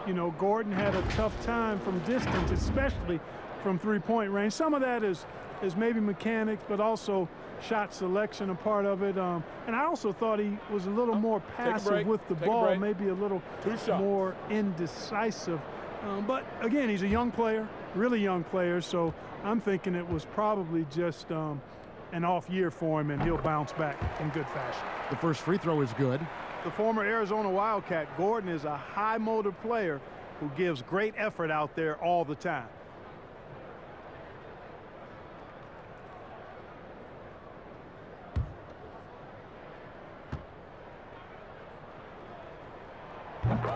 You know, Gordon had a tough time from distance, especially from three-point range. Some of that is maybe mechanics, but also shot selection a part of it. And I also thought he was a little more passive with the ball, maybe a little more indecisive. But again, he's a young player, really young player, so I'm thinking it was probably just an off year for him, and he'll bounce back in good fashion. The first free throw is good. The former Arizona Wildcat, Gordon, is a high motor player who gives great effort out there all the time.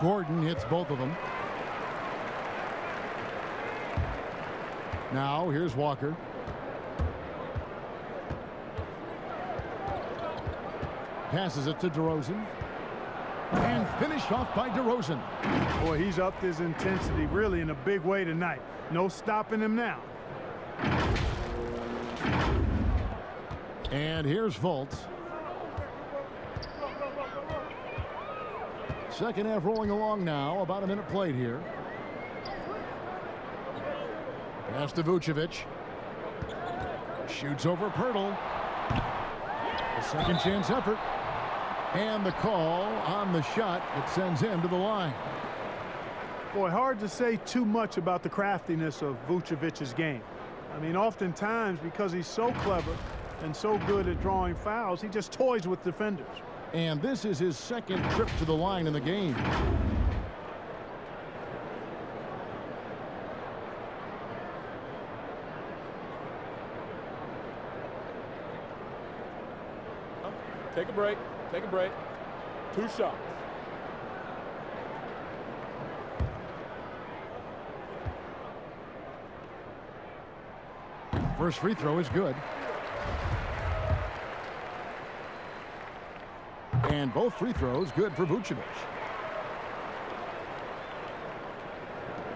Gordon hits both of them. Now here's Walker. Passes it to DeRozan. And finished off by DeRozan. Boy, he's upped his intensity really in a big way tonight. No stopping him now. And here's Fultz. Second half rolling along now. About a minute played here. Pass to Vucevic. Shoots over Pirtle. A second chance effort. And the call on the shot that sends him to the line. Boy, hard to say too much about the craftiness of Vucevic's game. I mean, oftentimes, because he's so clever and so good at drawing fouls, he just toys with defenders. And this is his second trip to the line in the game. Take a break. Take a break. 2 shots. First free throw is good. And both free throws good for Vucevic.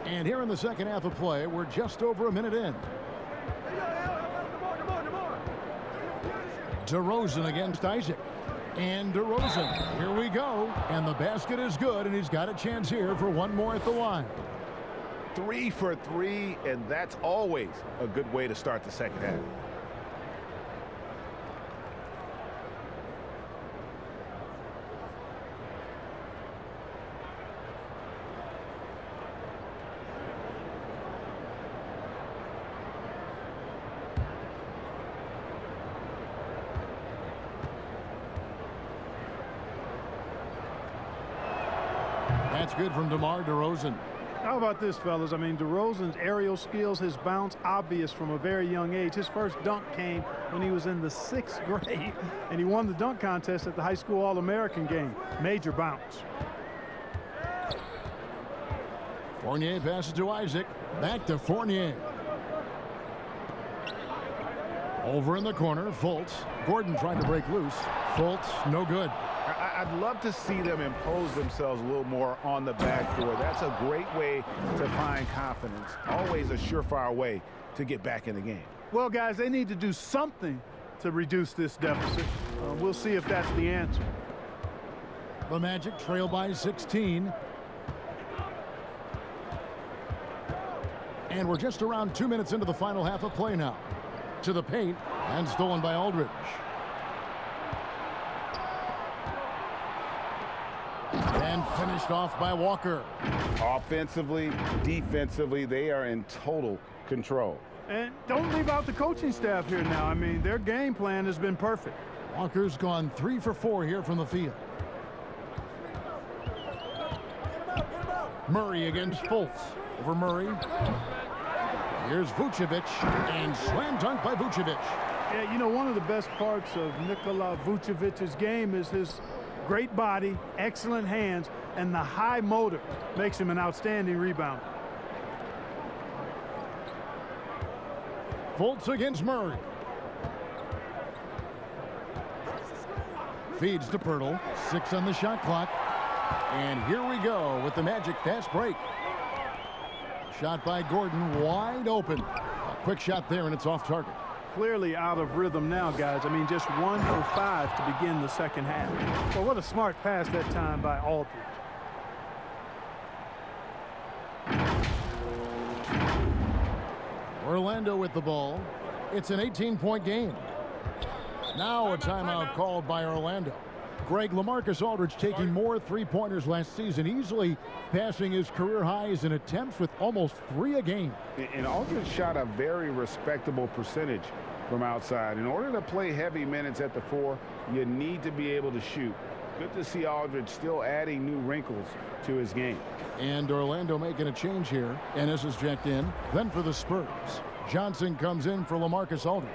And here in the second half of play, we're just over a minute in. DeRozan against Isaac. And DeRozan, here we go. And the basket is good, and he's got a chance here for one more at the line. 3 for 3, and that's always a good way to start the second half. That's good from DeMar DeRozan. How about this, fellas? I mean, DeRozan's aerial skills, his bounce, obvious from a very young age. His first dunk came when he was in the 6th grade, and he won the dunk contest at the high school All-American game. Major bounce. Fournier passes to Isaac. Back to Fournier. Over in the corner, Fultz. Gordon trying to break loose. Fultz, no good. I'd love to see them impose themselves a little more on the backdoor. That's a great way to find confidence. Always a surefire way to get back in the game. Well, guys, they need to do something to reduce this deficit. We'll see if that's the answer. The Magic trail by 16. And we're just around 2 minutes into the final half of play now. To the paint, and stolen by Aldridge. And finished off by Walker. Offensively, defensively, they are in total control. And don't leave out the coaching staff here now. I mean, their game plan has been perfect. Walker's gone 3 for 4 here from the field. Murray against Fultz. Over Murray. Here's Vucevic, and slam dunk by Vucevic. Yeah, you know, one of the best parts of Nikola Vucevic's game is his great body, excellent hands, and the high motor makes him an outstanding rebounder. Fultz against Murray. Feeds to Pirtle. 6 on the shot clock. And here we go with the Magic fast break. Shot by Gordon, wide open. A quick shot there, and it's off target. Clearly out of rhythm now, guys. I mean, just 1 for 5 to begin the second half. Well, what a smart pass that time by Aldridge. Orlando with the ball. It's an 18-point game. Now a timeout called by Orlando. Greg, LaMarcus Aldridge taking more three-pointers last season, easily passing his career highs in attempts with almost 3 a game. And Aldridge shot a very respectable percentage from outside. In order to play heavy minutes at the 4, you need to be able to shoot. Good to see Aldridge still adding new wrinkles to his game. And Orlando making a change here. Ennis is checked in. Then for the Spurs, Johnson comes in for LaMarcus Aldridge.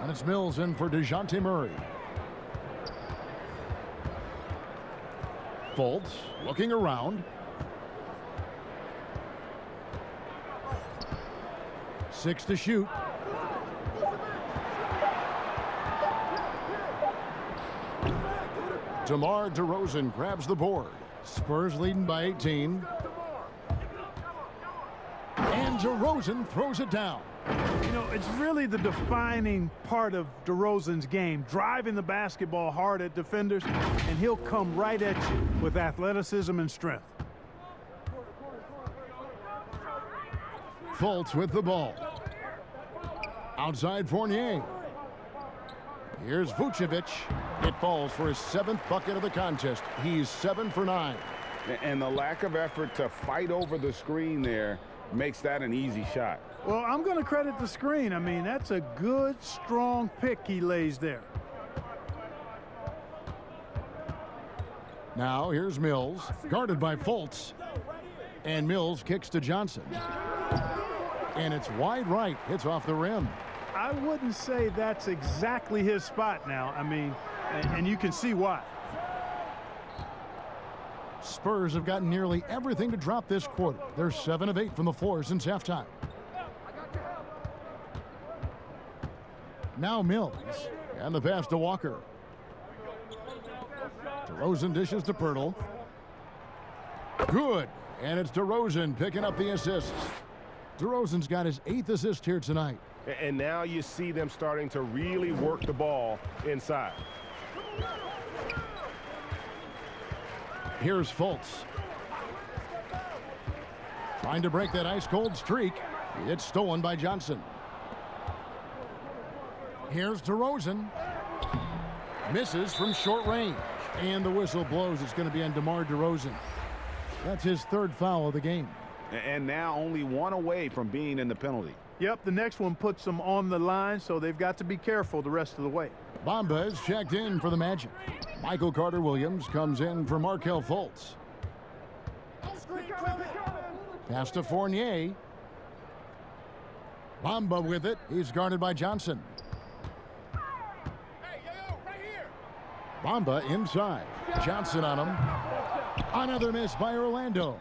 And it's Mills in for DeJounte Murray. Fultz looking around. 6 to shoot. DeMar DeRozan grabs the board. Spurs leading by 18. And DeRozan throws it down. You know, it's really the defining part of DeRozan's game, driving the basketball hard at defenders, and he'll come right at you with athleticism and strength. Fultz with the ball. Outside Fournier. Here's Vucevic. It falls for his 7th bucket of the contest. He's 7 for 9. And the lack of effort to fight over the screen there makes that an easy shot. Well, I'm going to credit the screen. I mean, that's a good, strong pick he lays there. Now here's Mills, guarded by Fultz. And Mills kicks to Johnson. And it's wide right. Hits off the rim. I wouldn't say that's exactly his spot now. I mean, and you can see why. Spurs have gotten nearly everything to drop this quarter. They're 7 of 8 from the floor since halftime. Now Mills. And the pass to Walker. DeRozan dishes to Pirtle. Good. And it's DeRozan picking up the assists. DeRozan's got his 8th assist here tonight. And now you see them starting to really work the ball inside. Here's Fultz. Trying to break that ice-cold streak. It's stolen by Johnson. Here's DeRozan. Misses from short range. And the whistle blows. It's going to be on DeMar DeRozan. That's his 3rd foul of the game. And now only 1 away from being in the penalty. Yep, the next one puts them on the line, so they've got to be careful the rest of the way. Bamba is checked in for the Magic. Michael Carter-Williams comes in for Markelle Fultz. Pass to Fournier. Bamba with it. He's guarded by Johnson. Bamba inside. Johnson on him. Another miss by Orlando.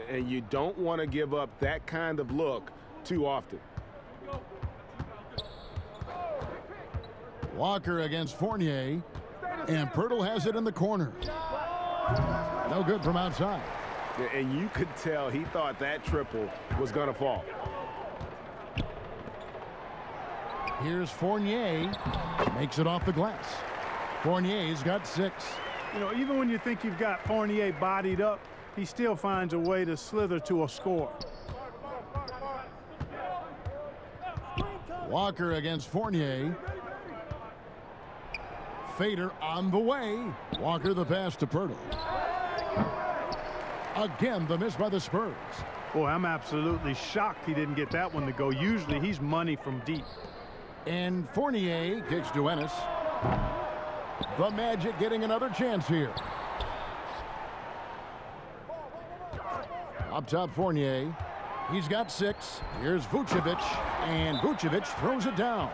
And you don't want to give up that kind of look too often. Walker against Fournier. And Pirtle has it in the corner. No good from outside. And you could tell he thought that triple was going to fall. Here's Fournier. Makes it off the glass. Fournier's got 6. You know, even when you think you've got Fournier bodied up, he still finds a way to slither to a score. Walker against Fournier. Fader on the way. Walker the pass to Pirtle. Again, the miss by the Spurs. Boy, I'm absolutely shocked he didn't get that one to go. Usually he's money from deep. And Fournier kicks to Ennis. The Magic getting another chance here. Up top, Fournier. He's got 6. Here's Vucevic. And Vucevic throws it down.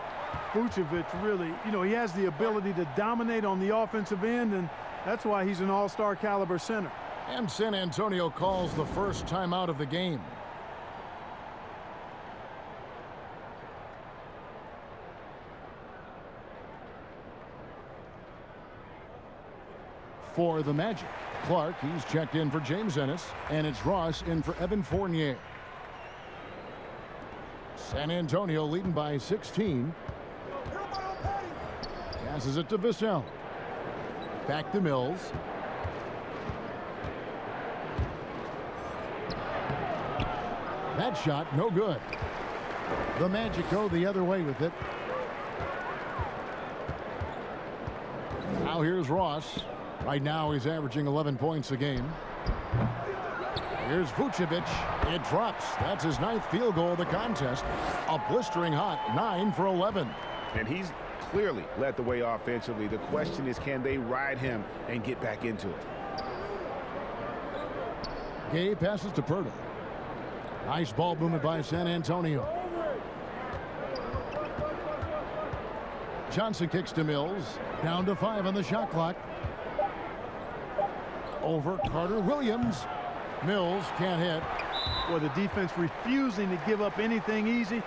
Vucevic really, you know, he has the ability to dominate on the offensive end, and that's why he's an all-star caliber center. And San Antonio calls the first timeout of the game. For the Magic, Clark, he's checked in for James Ennis, and it's Ross in for Evan Fournier. San Antonio leading by 16. Passes it to Vassell. Back to Mills. That shot, no good. The Magic go the other way with it. Now here's Ross. Right now he's averaging 11 points a game. Here's Vucevic. It drops. That's his 9th field goal of the contest. A blistering hot 9 for 11. And he's clearly led the way offensively. The question is, can they ride him and get back into it? Gay passes to Pirtle. Nice ball movement by San Antonio. Johnson kicks to Mills. Down to 5 on the shot clock. Over Carter-Williams. Mills can't hit. Well, the defense refusing to give up anything easy.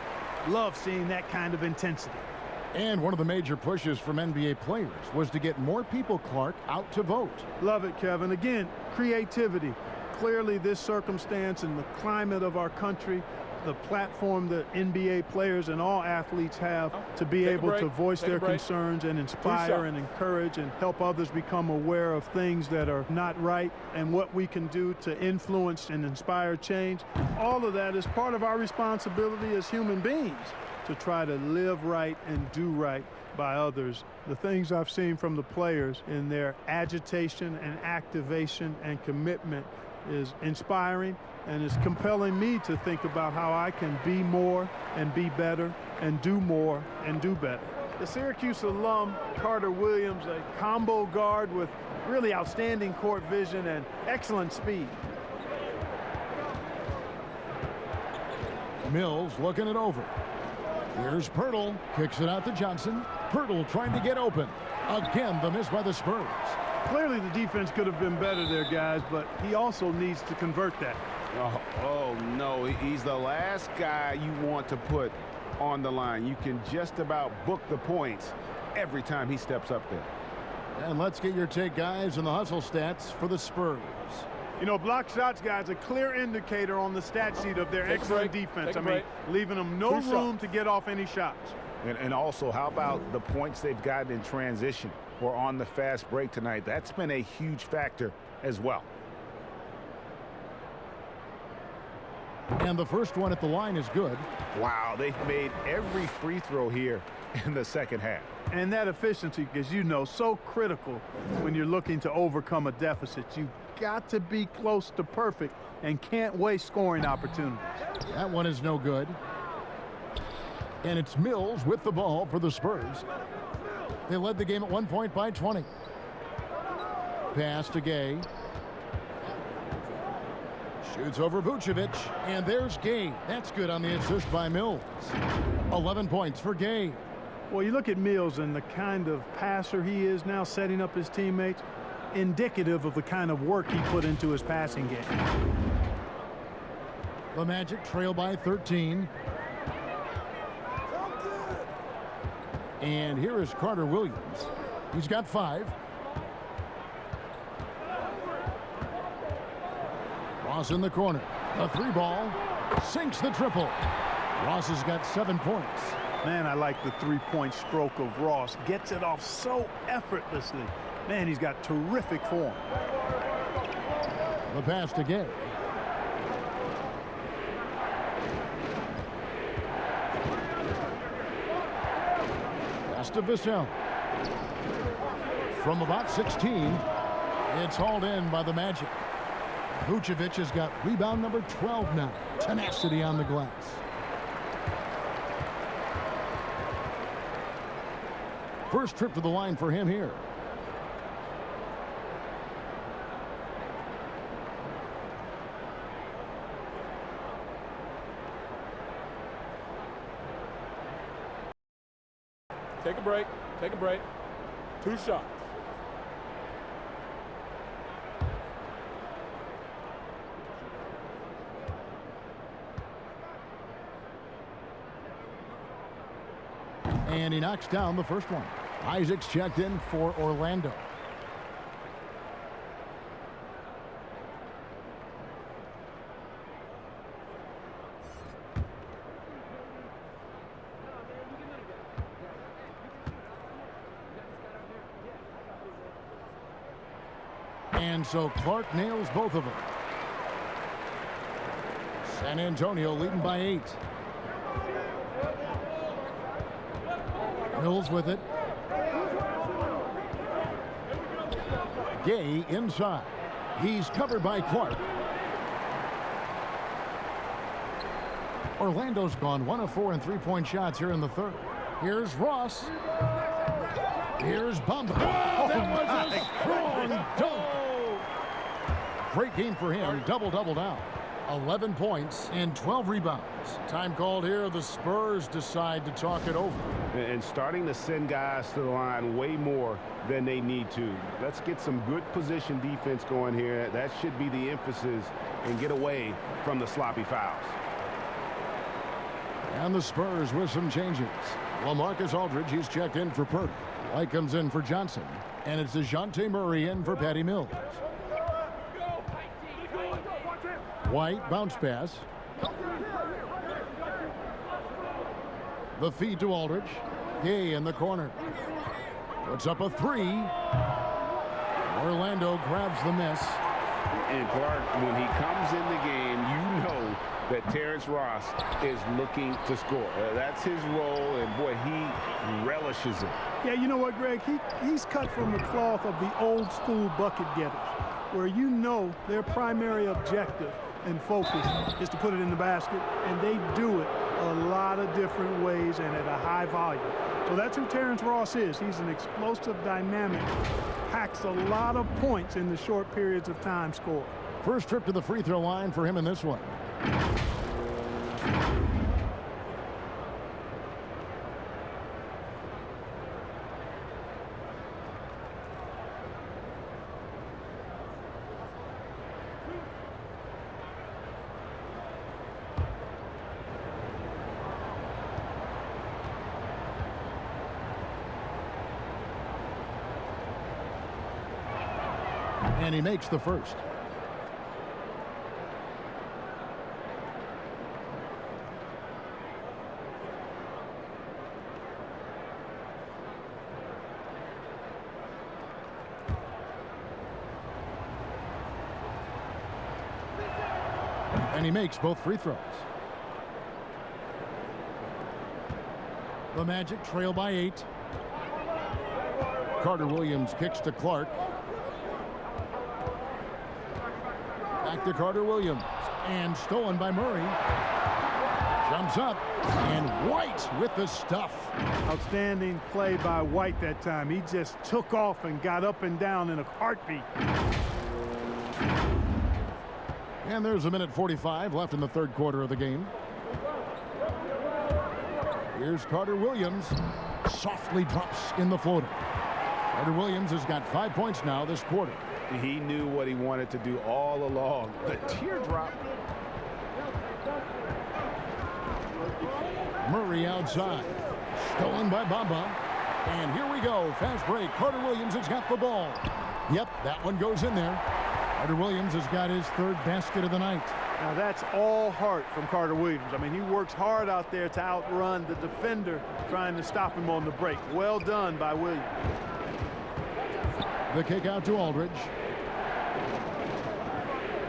Love seeing that kind of intensity. And one of the major pushes from NBA players was to get more people, Clark, out to vote. Love it, Kevin. Again, creativity. Clearly, this circumstance and the climate of our country the platform that NBA players and all athletes have to be able to voice their concerns and inspire and encourage and help others become aware of things that are not right and what we can do to influence and inspire change. All of that is part of our responsibility as human beings to try to live right and do right by others. The things I've seen from the players in their agitation and activation and commitment is inspiring, and it's compelling me to think about how I can be more and be better and do more and do better. The Syracuse alum, Carter Williams, a combo guard with really outstanding court vision and excellent speed. Mills looking it over. Here's Pirtle, kicks it out to Johnson. Pirtle trying to get open. Again, the miss by the Spurs. Clearly the defense could have been better there, guys, but he also needs to convert that. Oh, no, he's the last guy you want to put on the line. You can just about book the points every time he steps up there. And let's get your take, guys, on the hustle stats for the Spurs. You know, block shots, guys, a clear indicator on the stat sheet of their excellent defense. I mean, leaving them no room to get off any shots. And also, how about the points they've gotten in transition or on the fast break tonight? That's been a huge factor as well. And the first one at the line is good. Wow, they've made every free throw here in the second half. And that efficiency, as you know, so critical when you're looking to overcome a deficit. You've got to be close to perfect and can't waste scoring opportunities. That one is no good. And it's Mills with the ball for the Spurs. They led the game at 1 point by 20. Pass to Gay. Shoots over Vucevic, and there's Gay. That's good on the assist by Mills. 11 points for Gay. Well, you look at Mills and the kind of passer he is now, setting up his teammates, indicative of the kind of work he put into his passing game. The Magic trail by 13. And here is Carter Williams. He's got 5. Ross in the corner. The 3 ball. Sinks the triple. Ross has got 7 points. Man, I like the 3-point stroke of Ross. Gets it off so effortlessly. Man, he's got terrific form. The pass to Gay. Pass to Vassell. From about 16, it's hauled in by the Magic. Vucevic has got rebound number 12 now. Tenacity on the glass. First trip to the line for him here. Take a break. Take a break. 2 shots. And he knocks down the first one. Isaac's checked in for Orlando. And so Clark nails both of them. San Antonio leading by 8. Mills with it. Gay inside. He's covered by Clark. Orlando's gone 1 of 4 in 3-point shots here in the third. Here's Ross. Here's Bamba. Oh, that was a strong dunk. Great game for him. Double-double now. 11 points and 12 rebounds. Time called here. The Spurs decide to talk it over. And starting to send guys to the line way more than they need to. Let's get some good position defense going here. That should be the emphasis, and get away from the sloppy fouls. And the Spurs with some changes. LaMarcus Aldridge, he's checked in for Pert. White comes in for Johnson. And it's DeJounte Murray in for Patty Mills. White bounce pass. The feed to Aldridge. Gay in the corner. Puts up a three. Orlando grabs the miss. And Clark, when he comes in the game, you know that Terrence Ross is looking to score. That's his role, and boy, he relishes it. Yeah, you know what, Greg? He's cut from the cloth of the old school bucket getters, where you know their primary objective and focus is to put it in the basket, and they do it a lot of different ways and at a high volume. So that's who Terrence Ross is. He's an explosive, dynamic, packs a lot of points in the short periods of time scored. First trip to the free throw line for him in this one. And he makes the first. And he makes both free throws. The Magic trail by 8. Carter Williams kicks to Clark. Back to Carter Williams. And stolen by Murray. Jumps up. And White with the stuff. Outstanding play by White that time. He just took off and got up and down in a heartbeat. And there's a minute 45 left in the third quarter of the game. Here's Carter Williams. Softly drops in the floater. Carter Williams has got 5 points now this quarter. He knew what he wanted to do all along. The teardrop. Murray outside. Stolen by Bamba. And here we go. Fast break. Carter Williams has got the ball. Yep, that one goes in there. Carter Williams has got his third basket of the night. Now that's all heart from Carter Williams. I mean, he works hard out there to outrun the defender trying to stop him on the break. Well done by Williams. The kick out to Aldridge.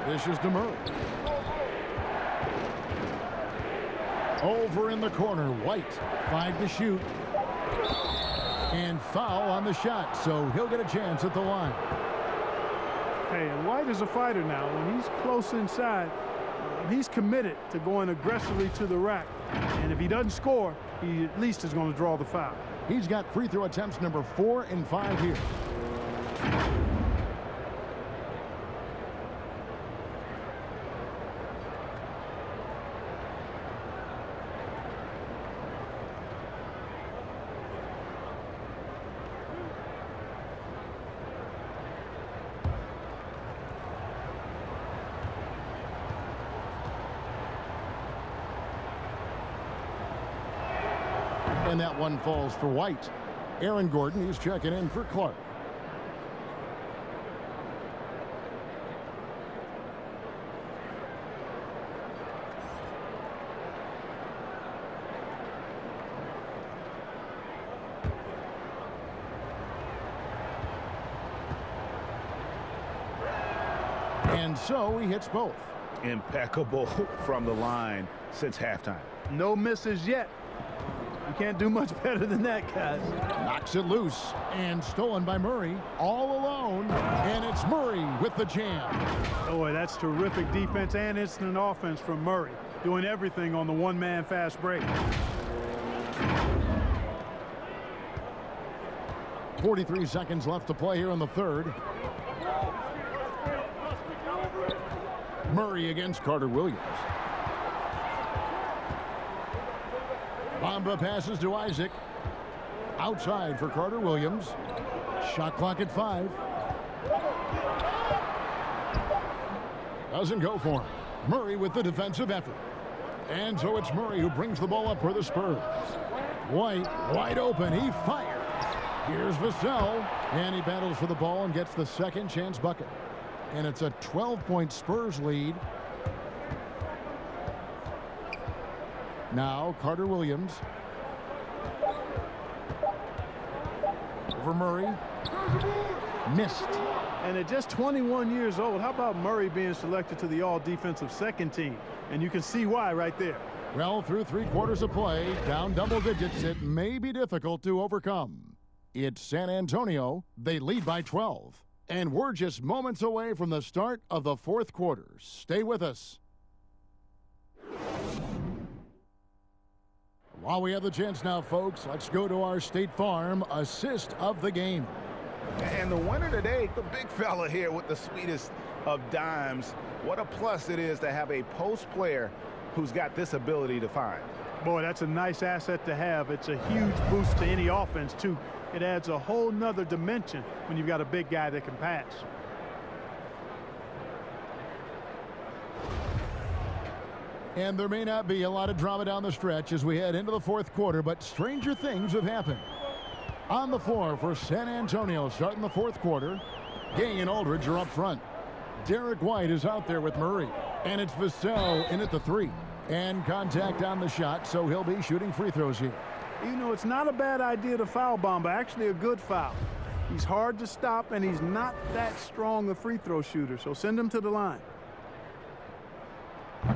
Dishes to Murray. Over in the corner, White. 5 to shoot. And foul on the shot, so he'll get a chance at the line. Hey, and White is a fighter now. When he's close inside, he's committed to going aggressively to the rack. And if he doesn't score, he at least is going to draw the foul. He's got free throw attempts number 4 and 5 here. And that one falls for White. Aaron Gordon, he's checking in for Clark. And so he hits both. Impeccable from the line since halftime. No misses yet. You can't do much better than that, guys. Knocks it loose and stolen by Murray all alone, and it's Murray with the jam. Boy, that's terrific defense and instant offense from Murray, doing everything on the one-man fast break. 43 seconds left to play here in the third. Murray against Carter Williams. Bamba passes to Isaac. Outside for Carter Williams. Shot clock at 5. Doesn't go for him. Murray with the defensive effort. And so it's Murray who brings the ball up for the Spurs. White wide open. He fires. Here's Vassell. And he battles for the ball and gets the second chance bucket. And it's a 12-point Spurs lead. Now Carter Williams. Over Murray. Missed. And at just 21 years old, how about Murray being selected to the all-defensive second team? And you can see why right there. Well, through 3 quarters of play, down double digits, it may be difficult to overcome. It's San Antonio. They lead by 12. And we're just moments away from the start of the 4th quarter. Stay with us. While we have the chance now, folks, let's go to our State Farm assist of the game. And the winner today, the big fella here with the sweetest of dimes. What a plus it is to have a post player who's got this ability to find. Boy, that's a nice asset to have. It's a huge boost to any offense, too. It adds a whole nother dimension when you've got a big guy that can pass. And there may not be a lot of drama down the stretch as we head into the 4th quarter, but stranger things have happened. On the floor for San Antonio, starting the 4th quarter, Gay and Aldridge are up front. Derek White is out there with Murray, and it's Vassell in at the 3. And contact on the shot, so he'll be shooting free throws here. You know, it's not a bad idea to foul bomb, but actually a good foul. He's hard to stop, and he's not that strong a free throw shooter, so send him to the line.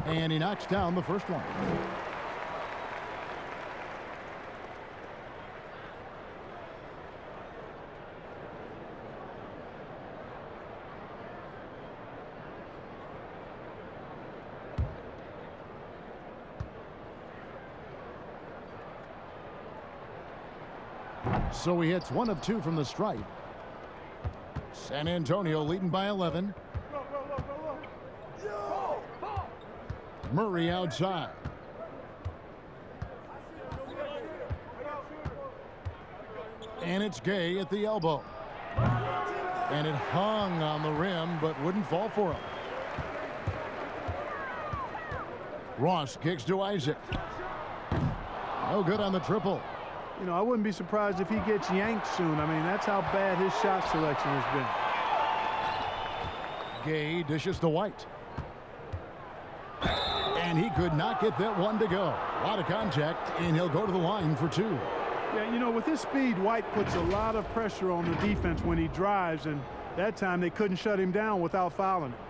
And he knocks down the first one. So he hits 1 of 2 from the stripe. San Antonio leading by 11. Murray outside. And it's Gay at the elbow. And it hung on the rim, but wouldn't fall for him. Ross kicks to Isaac. No good on the triple. You know, I wouldn't be surprised if he gets yanked soon. I mean, that's how bad his shot selection has been. Gay dishes to White. And he could not get that one to go. A lot of contact, and he'll go to the line for 2. Yeah, you know, with his speed, White puts a lot of pressure on the defense when he drives, and that time they couldn't shut him down without fouling him.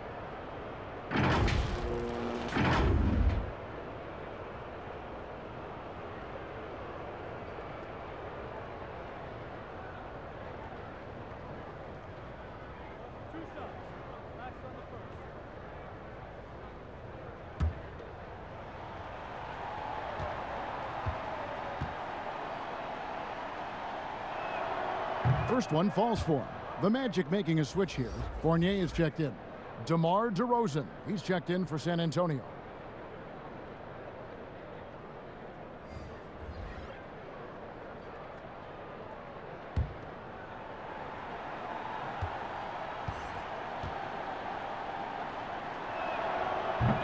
First one falls for him. The Magic making a switch here. Fournier is checked in. DeMar DeRozan, he's checked in for San Antonio.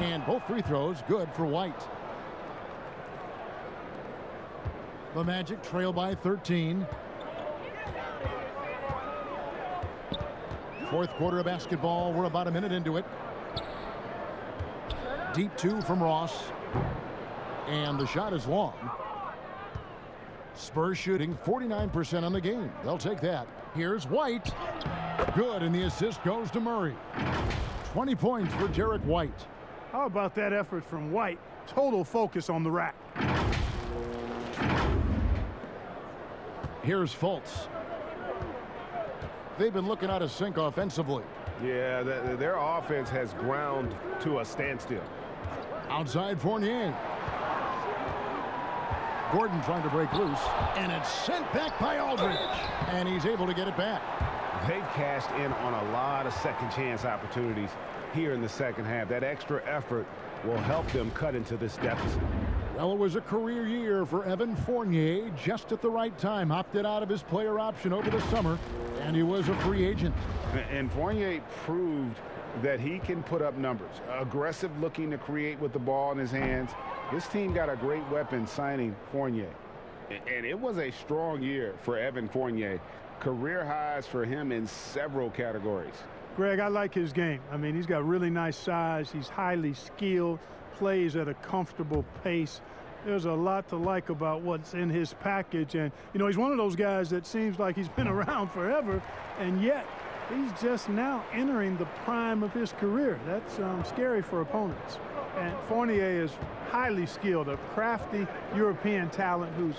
And both free throws good for White. The Magic trail by 13. 4th quarter of basketball. We're about a minute into it. Deep 2 from Ross. And the shot is long. Spurs shooting 49% on the game. They'll take that. Here's White. Good, and the assist goes to Murray. 20 points for Derek White. How about that effort from White? Total focus on the rack. Here's Fultz. They've been looking out of sync offensively. Yeah, their offense has ground to a standstill. Outside Fournier. Gordon trying to break loose, and it's sent back by Aldridge, and he's able to get it back. They've cashed in on a lot of second chance opportunities here in the second half. That extra effort will help them cut into this deficit. Well, it was a career year for Evan Fournier, just at the right time. Opted out of his player option over the summer, and he was a free agent. And Fournier proved that he can put up numbers. Aggressive looking to create with the ball in his hands. This team got a great weapon signing Fournier. And it was a strong year for Evan Fournier. Career highs for him in several categories. Greg, I like his game. I mean, he's got really nice size. He's highly skilled, plays at a comfortable pace. There's a lot to like about what's in his package. And, you know, he's one of those guys that seems like he's been around forever, and yet he's just now entering the prime of his career. That's scary for opponents. And Fournier is highly skilled, a crafty European talent who's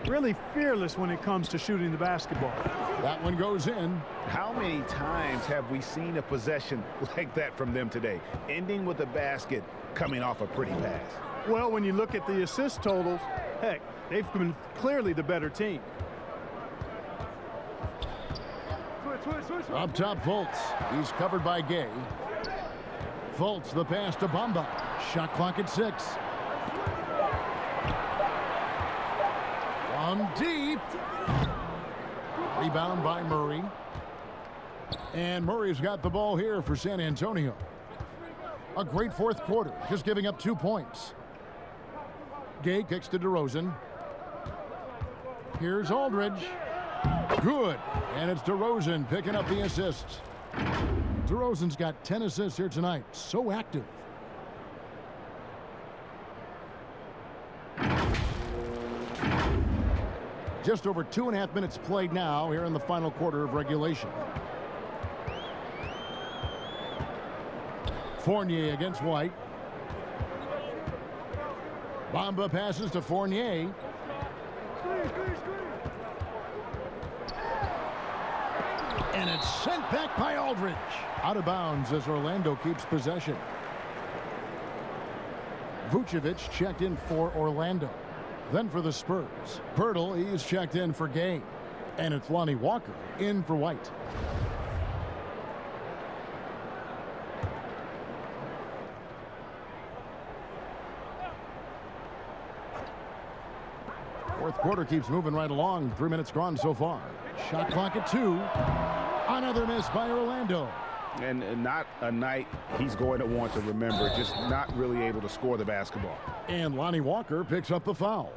really fearless when it comes to shooting the basketball. That one goes in. How many times have we seen a possession like that from them today, ending with a basket coming off a pretty pass? Well, when you look at the assist totals, heck, they've been clearly the better team. Up top, Fultz. He's covered by Gay. Fultz, the pass to Bamba. Shot clock at 6. From deep. Rebound by Murray. And Murray's got the ball here for San Antonio. A great fourth quarter, just giving up 2 points. Gay kicks to DeRozan. Here's Aldridge. Good. And it's DeRozan picking up the assists. DeRozan's got 10 assists here tonight. So active. Just over 2.5 minutes played now here in the final quarter of regulation. Fournier against White. Bamba passes to Fournier. And it's sent back by Aldridge. Out of bounds as Orlando keeps possession. Vucevic checked in for Orlando. Then for the Spurs, Pirtle, he's checked in for Gay. And it's Lonnie Walker in for White. Fourth quarter keeps moving right along. 3 minutes gone so far. Shot clock at 2. Another miss by Orlando. And not a night he's going to want to remember, just not really able to score the basketball. And Lonnie Walker picks up the foul.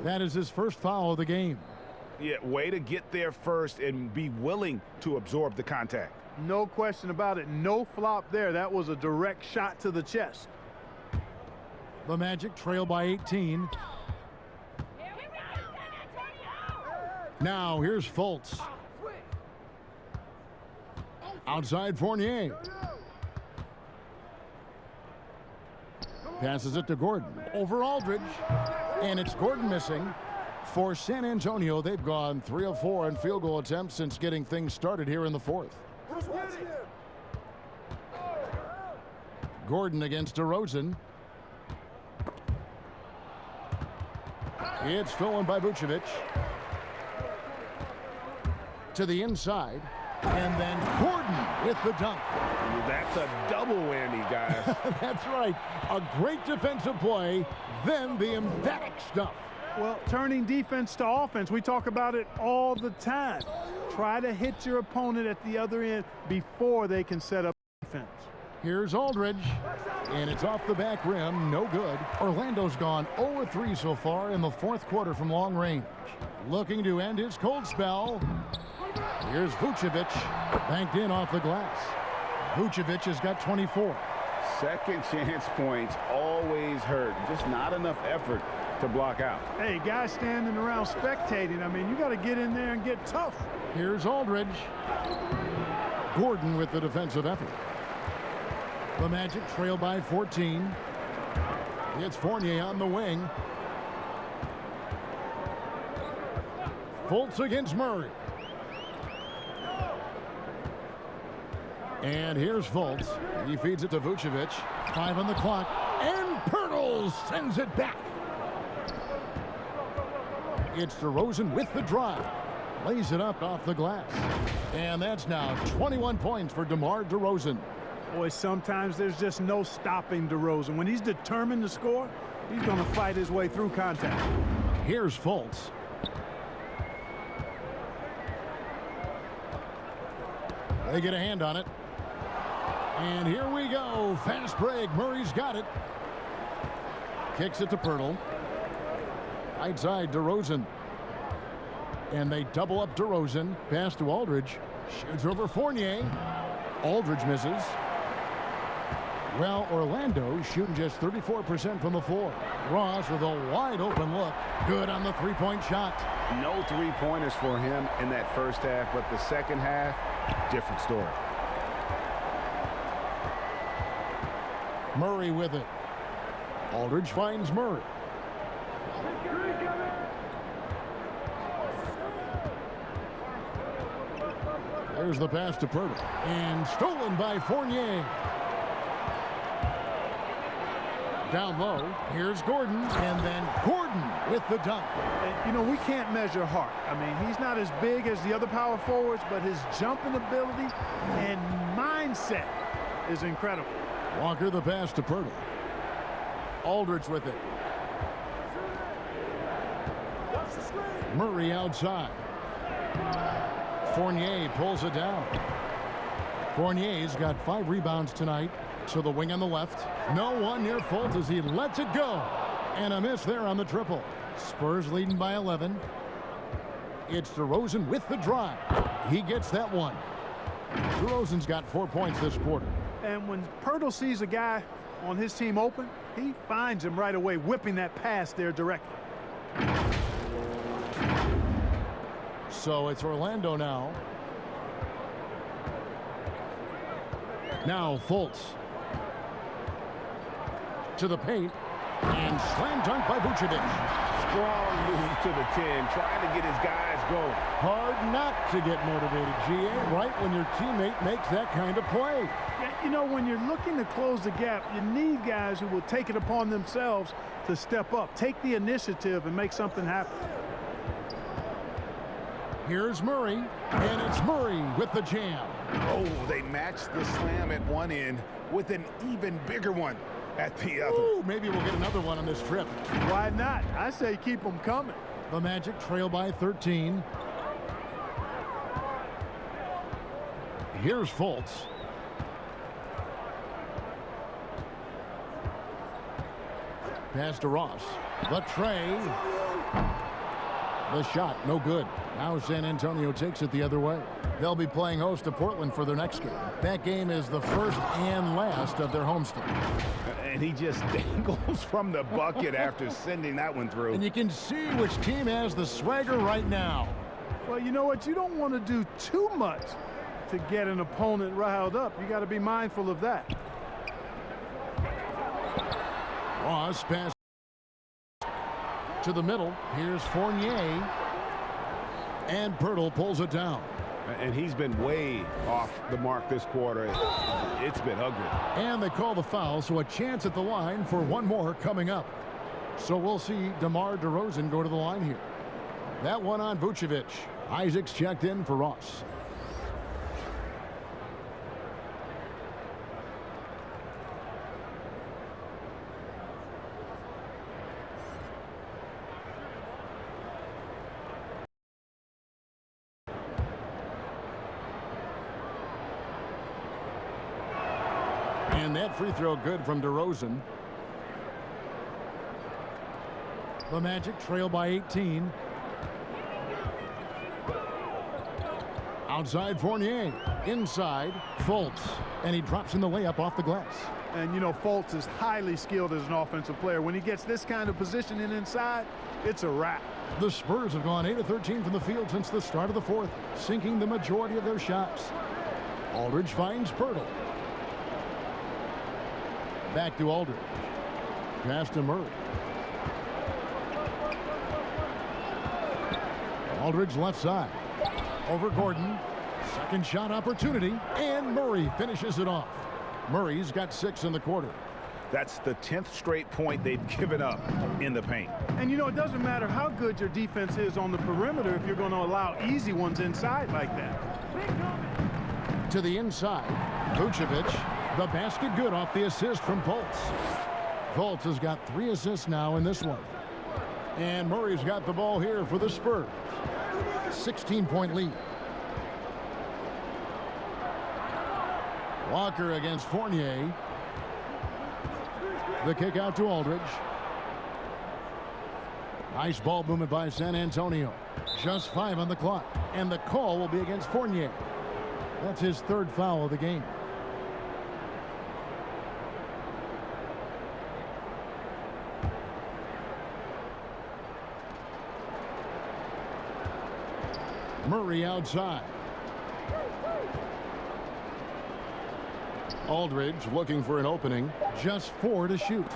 That is his first foul of the game. Yeah, way to get there first and be willing to absorb the contact. No question about it. No flop there. That was a direct shot to the chest. The Magic trail by 18. Now here's Fultz. Outside Fournier. Passes it to Gordon. Over Aldridge. And it's Gordon missing. For San Antonio, they've gone 3 of 4 in field goal attempts since getting things started here in the fourth. Gordon against DeRozan. It's stolen by Vucevic. To the inside. And then Gordon with the dunk. That's a double whammy, guys. That's right. A great defensive play, then the emphatic stuff. Well, turning defense to offense, we talk about it all the time. Try to hit your opponent at the other end before they can set up defense. Here's Aldridge, and it's off the back rim, no good. Orlando's gone 0-3 so far in the fourth quarter from long range. Looking to end his cold spell. Here's Vucevic, banked in off the glass. Vucevic has got 24. Second chance points always hurt. Just not enough effort to block out. Hey, guys standing around spectating, I mean, you got to get in there and get tough. Here's Aldridge. Gordon with the defensive effort. The Magic trail by 14. It's Fournier on the wing. Fultz against Murray. And here's Fultz. He feeds it to Vucevic. 5 on the clock. And Pirtle sends it back. It's DeRozan with the drive. Lays it up off the glass. And that's now 21 points for DeMar DeRozan. Boy, sometimes there's just no stopping DeRozan. When he's determined to score, he's going to fight his way through contact. Here's Fultz. They get a hand on it. And here we go. Fast break. Murray's got it. Kicks it to Pirtle. Right side, DeRozan. And they double up DeRozan. Pass to Aldridge. Shoots over Fournier. Aldridge misses. Well, Orlando shooting just 34% from the floor. Ross with a wide open look. Good on the three-point shot. No three-pointers for him in that first half, but the second half, different story. Murray with it. Aldridge finds Murray. There's the pass to Purtle. And stolen by Fournier. Down low. Here's Gordon. And then Gordon with the dunk. And, you know, we can't measure Hart. I mean, he's not as big as the other power forwards, but his jumping ability and mindset is incredible. Walker the pass to Purtle. Aldridge with it. Murray outside. Fournier pulls it down. Fournier's got 5 rebounds tonight. To the wing on the left. No one near Fultz as he lets it go. And a miss there on the triple. Spurs leading by 11. It's DeRozan with the drive. He gets that one. DeRozan's got 4 points this quarter. And when Purtle sees a guy on his team open, he finds him right away, whipping that pass there directly. So it's Orlando now. Now Fultz. To the paint. And slam dunk by Vucevic. Strong move to the 10, trying to get his guys going. Hard not to get motivated, GA, right when your teammate makes that kind of play. Yeah, you know, when you're looking to close the gap, you need guys who will take it upon themselves to step up, take the initiative, and make something happen. Here's Murray, and it's Murray with the jam. Oh, they matched the slam at one end with an even bigger one at the other. Ooh, maybe we'll get another one on this trip. Why not? I say keep them coming. The Magic trail by 13. Here's Fultz. Pass to Ross. The tray. The shot, no good. Now San Antonio takes it the other way. They'll be playing host to Portland for their next game. That game is the first and last of their homestand. And he just dangles from the bucket after sending that one through. And you can see which team has the swagger right now. Well, you know what? You don't want to do too much to get an opponent riled up. You got to be mindful of that. Ross pass to the middle. Here's Fournier. And Purtle pulls it down. And he's been way off the mark this quarter. It's been ugly. And they call the foul, so a chance at the line for one more coming up. So we'll see DeMar DeRozan go to the line here. That one on Vucevic. Isaac's checked in for Ross. And that free throw good from DeRozan. The Magic trail by 18. Outside Fournier. Inside Fultz. And he drops in the layup off the glass. And, you know, Fultz is highly skilled as an offensive player. When he gets this kind of positioning inside, it's a wrap. The Spurs have gone 8 of 13 from the field since the start of the fourth, sinking the majority of their shots. Aldridge finds Purtle. Back to Aldridge. Pass to Murray. Aldridge left side. Over Gordon. Second shot opportunity. And Murray finishes it off. Murray's got 6 in the quarter. That's the 10th straight point they've given up in the paint. And, you know, it doesn't matter how good your defense is on the perimeter if you're going to allow easy ones inside like that. To the inside. Vucevic. The basket good off the assist from Fultz. Fultz has got 3 assists now in this one. And Murray's got the ball here for the Spurs. 16-point lead. Walker against Fournier. The kick out to Aldridge. Nice ball movement by San Antonio. Just 5 on the clock. And the call will be against Fournier. That's his 3rd foul of the game. Murray outside. Aldridge looking for an opening. Just 4 to shoot.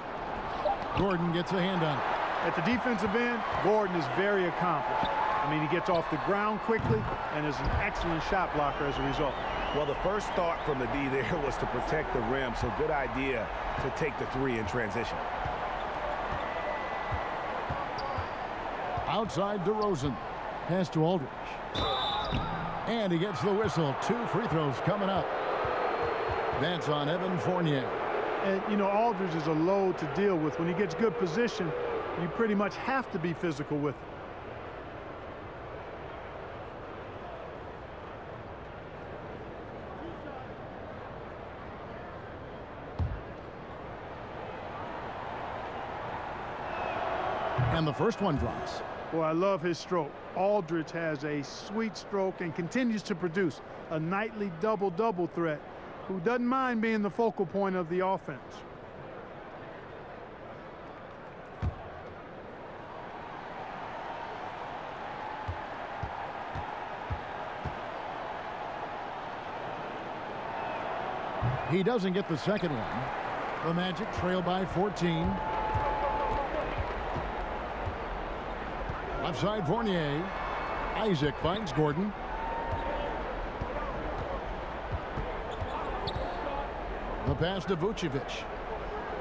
Gordon gets a hand on it. At the defensive end, Gordon is very accomplished. I mean, he gets off the ground quickly and is an excellent shot blocker as a result. Well, the first thought from the D there was to protect the rim, so good idea to take the 3 in transition. Outside DeRozan. Pass to Aldridge. And he gets the whistle. 2 free throws coming up. That's on Evan Fournier. And, you know, Aldridge is a load to deal with. When he gets good position, you pretty much have to be physical with him. And the first one drops. Well, I love his stroke. Aldridge has a sweet stroke and continues to produce a nightly double-double threat who doesn't mind being the focal point of the offense. He doesn't get the second one. The Magic trail by 14. Left side Fournier. Isaac finds Gordon. The pass to Vucevic.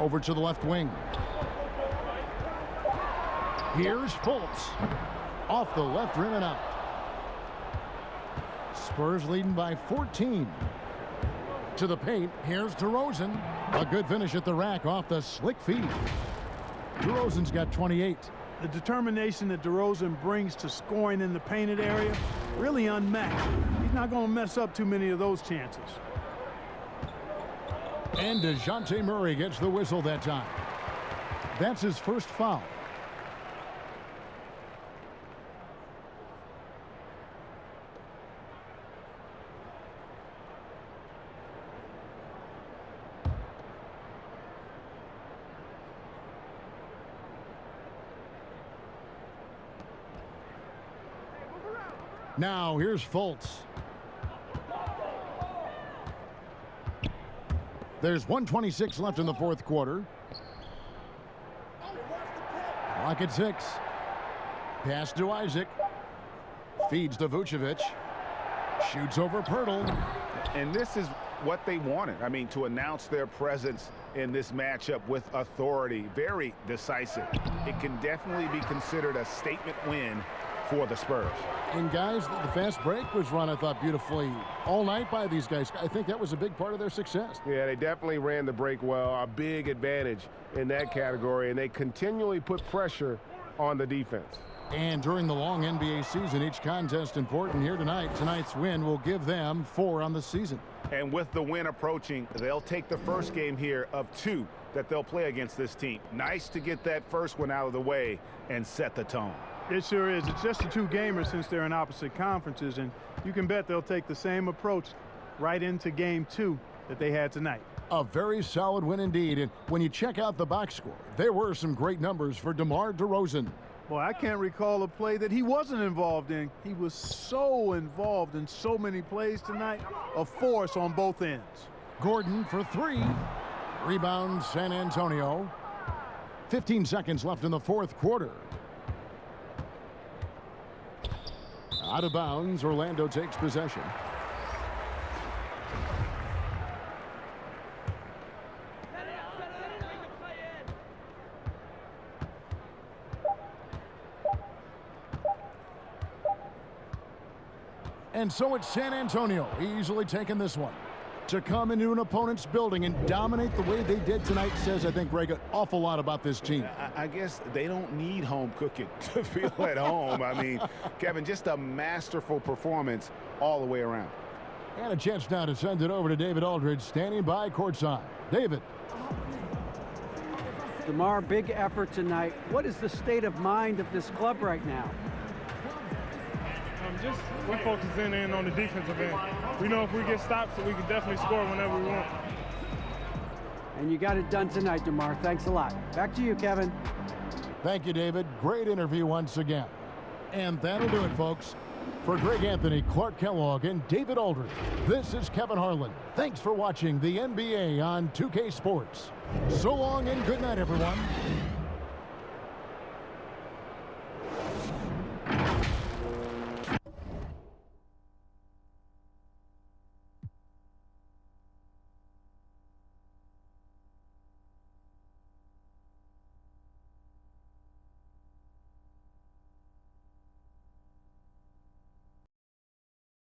Over to the left wing. Here's Fultz. Off the left rim and out. Spurs leading by 14. To the paint. Here's DeRozan. A good finish at the rack off the slick feed. DeRozan's got 28. The determination that DeRozan brings to scoring in the painted area, really unmatched. He's not going to mess up too many of those chances. And DeJounte Murray gets the whistle that time. That's his first foul. Now here's Fultz. There's 1:26 left in the fourth quarter. Clock at 6. Pass to Isaac. Feeds to Vucevic. Shoots over Pirtle. And this is what they wanted. I mean, to announce their presence in this matchup with authority. Very decisive. It can definitely be considered a statement win for the Spurs. And guys, the fast break was run, I thought, beautifully all night by these guys. I think that was a big part of their success. Yeah, they definitely ran the break well. A big advantage in that category, and they continually put pressure on the defense. And during the long NBA season, each contest important here tonight. Tonight's win will give them 4 on the season. And with the win approaching, they'll take the first game here of 2 that they'll play against this team. Nice to get that first one out of the way and set the tone. It sure is. It's just a 2-gamer since they're in opposite conferences, and you can bet they'll take the same approach right into game 2 that they had tonight. A very solid win indeed. And when you check out the box score, there were some great numbers for DeMar DeRozan. Boy, I can't recall a play that he wasn't involved in. He was so involved in so many plays tonight, a force on both ends. Gordon for 3. Rebound San Antonio. 15 seconds left in the fourth quarter. Out of bounds, Orlando takes possession. And so it's San Antonio easily taking this one. To come into an opponent's building and dominate the way they did tonight says, I think, Greg, an awful lot about this team. I guess they don't need home cooking to feel at home. I mean, Kevin, just a masterful performance all the way around. And a chance now to send it over to David Aldridge, standing by courtside. David. DeMar, big effort tonight. What is the state of mind of this club right now? We're focusing in on the defensive end. We know if we get stops, we can definitely score whenever we want. And you got it done tonight, DeMar. Thanks a lot. Back to you, Kevin. Thank you, David. Great interview once again. And that'll do it, folks. For Greg Anthony, Clark Kellogg, and David Aldridge, this is Kevin Harlan. Thanks for watching the NBA on 2K Sports. So long and good night, everyone.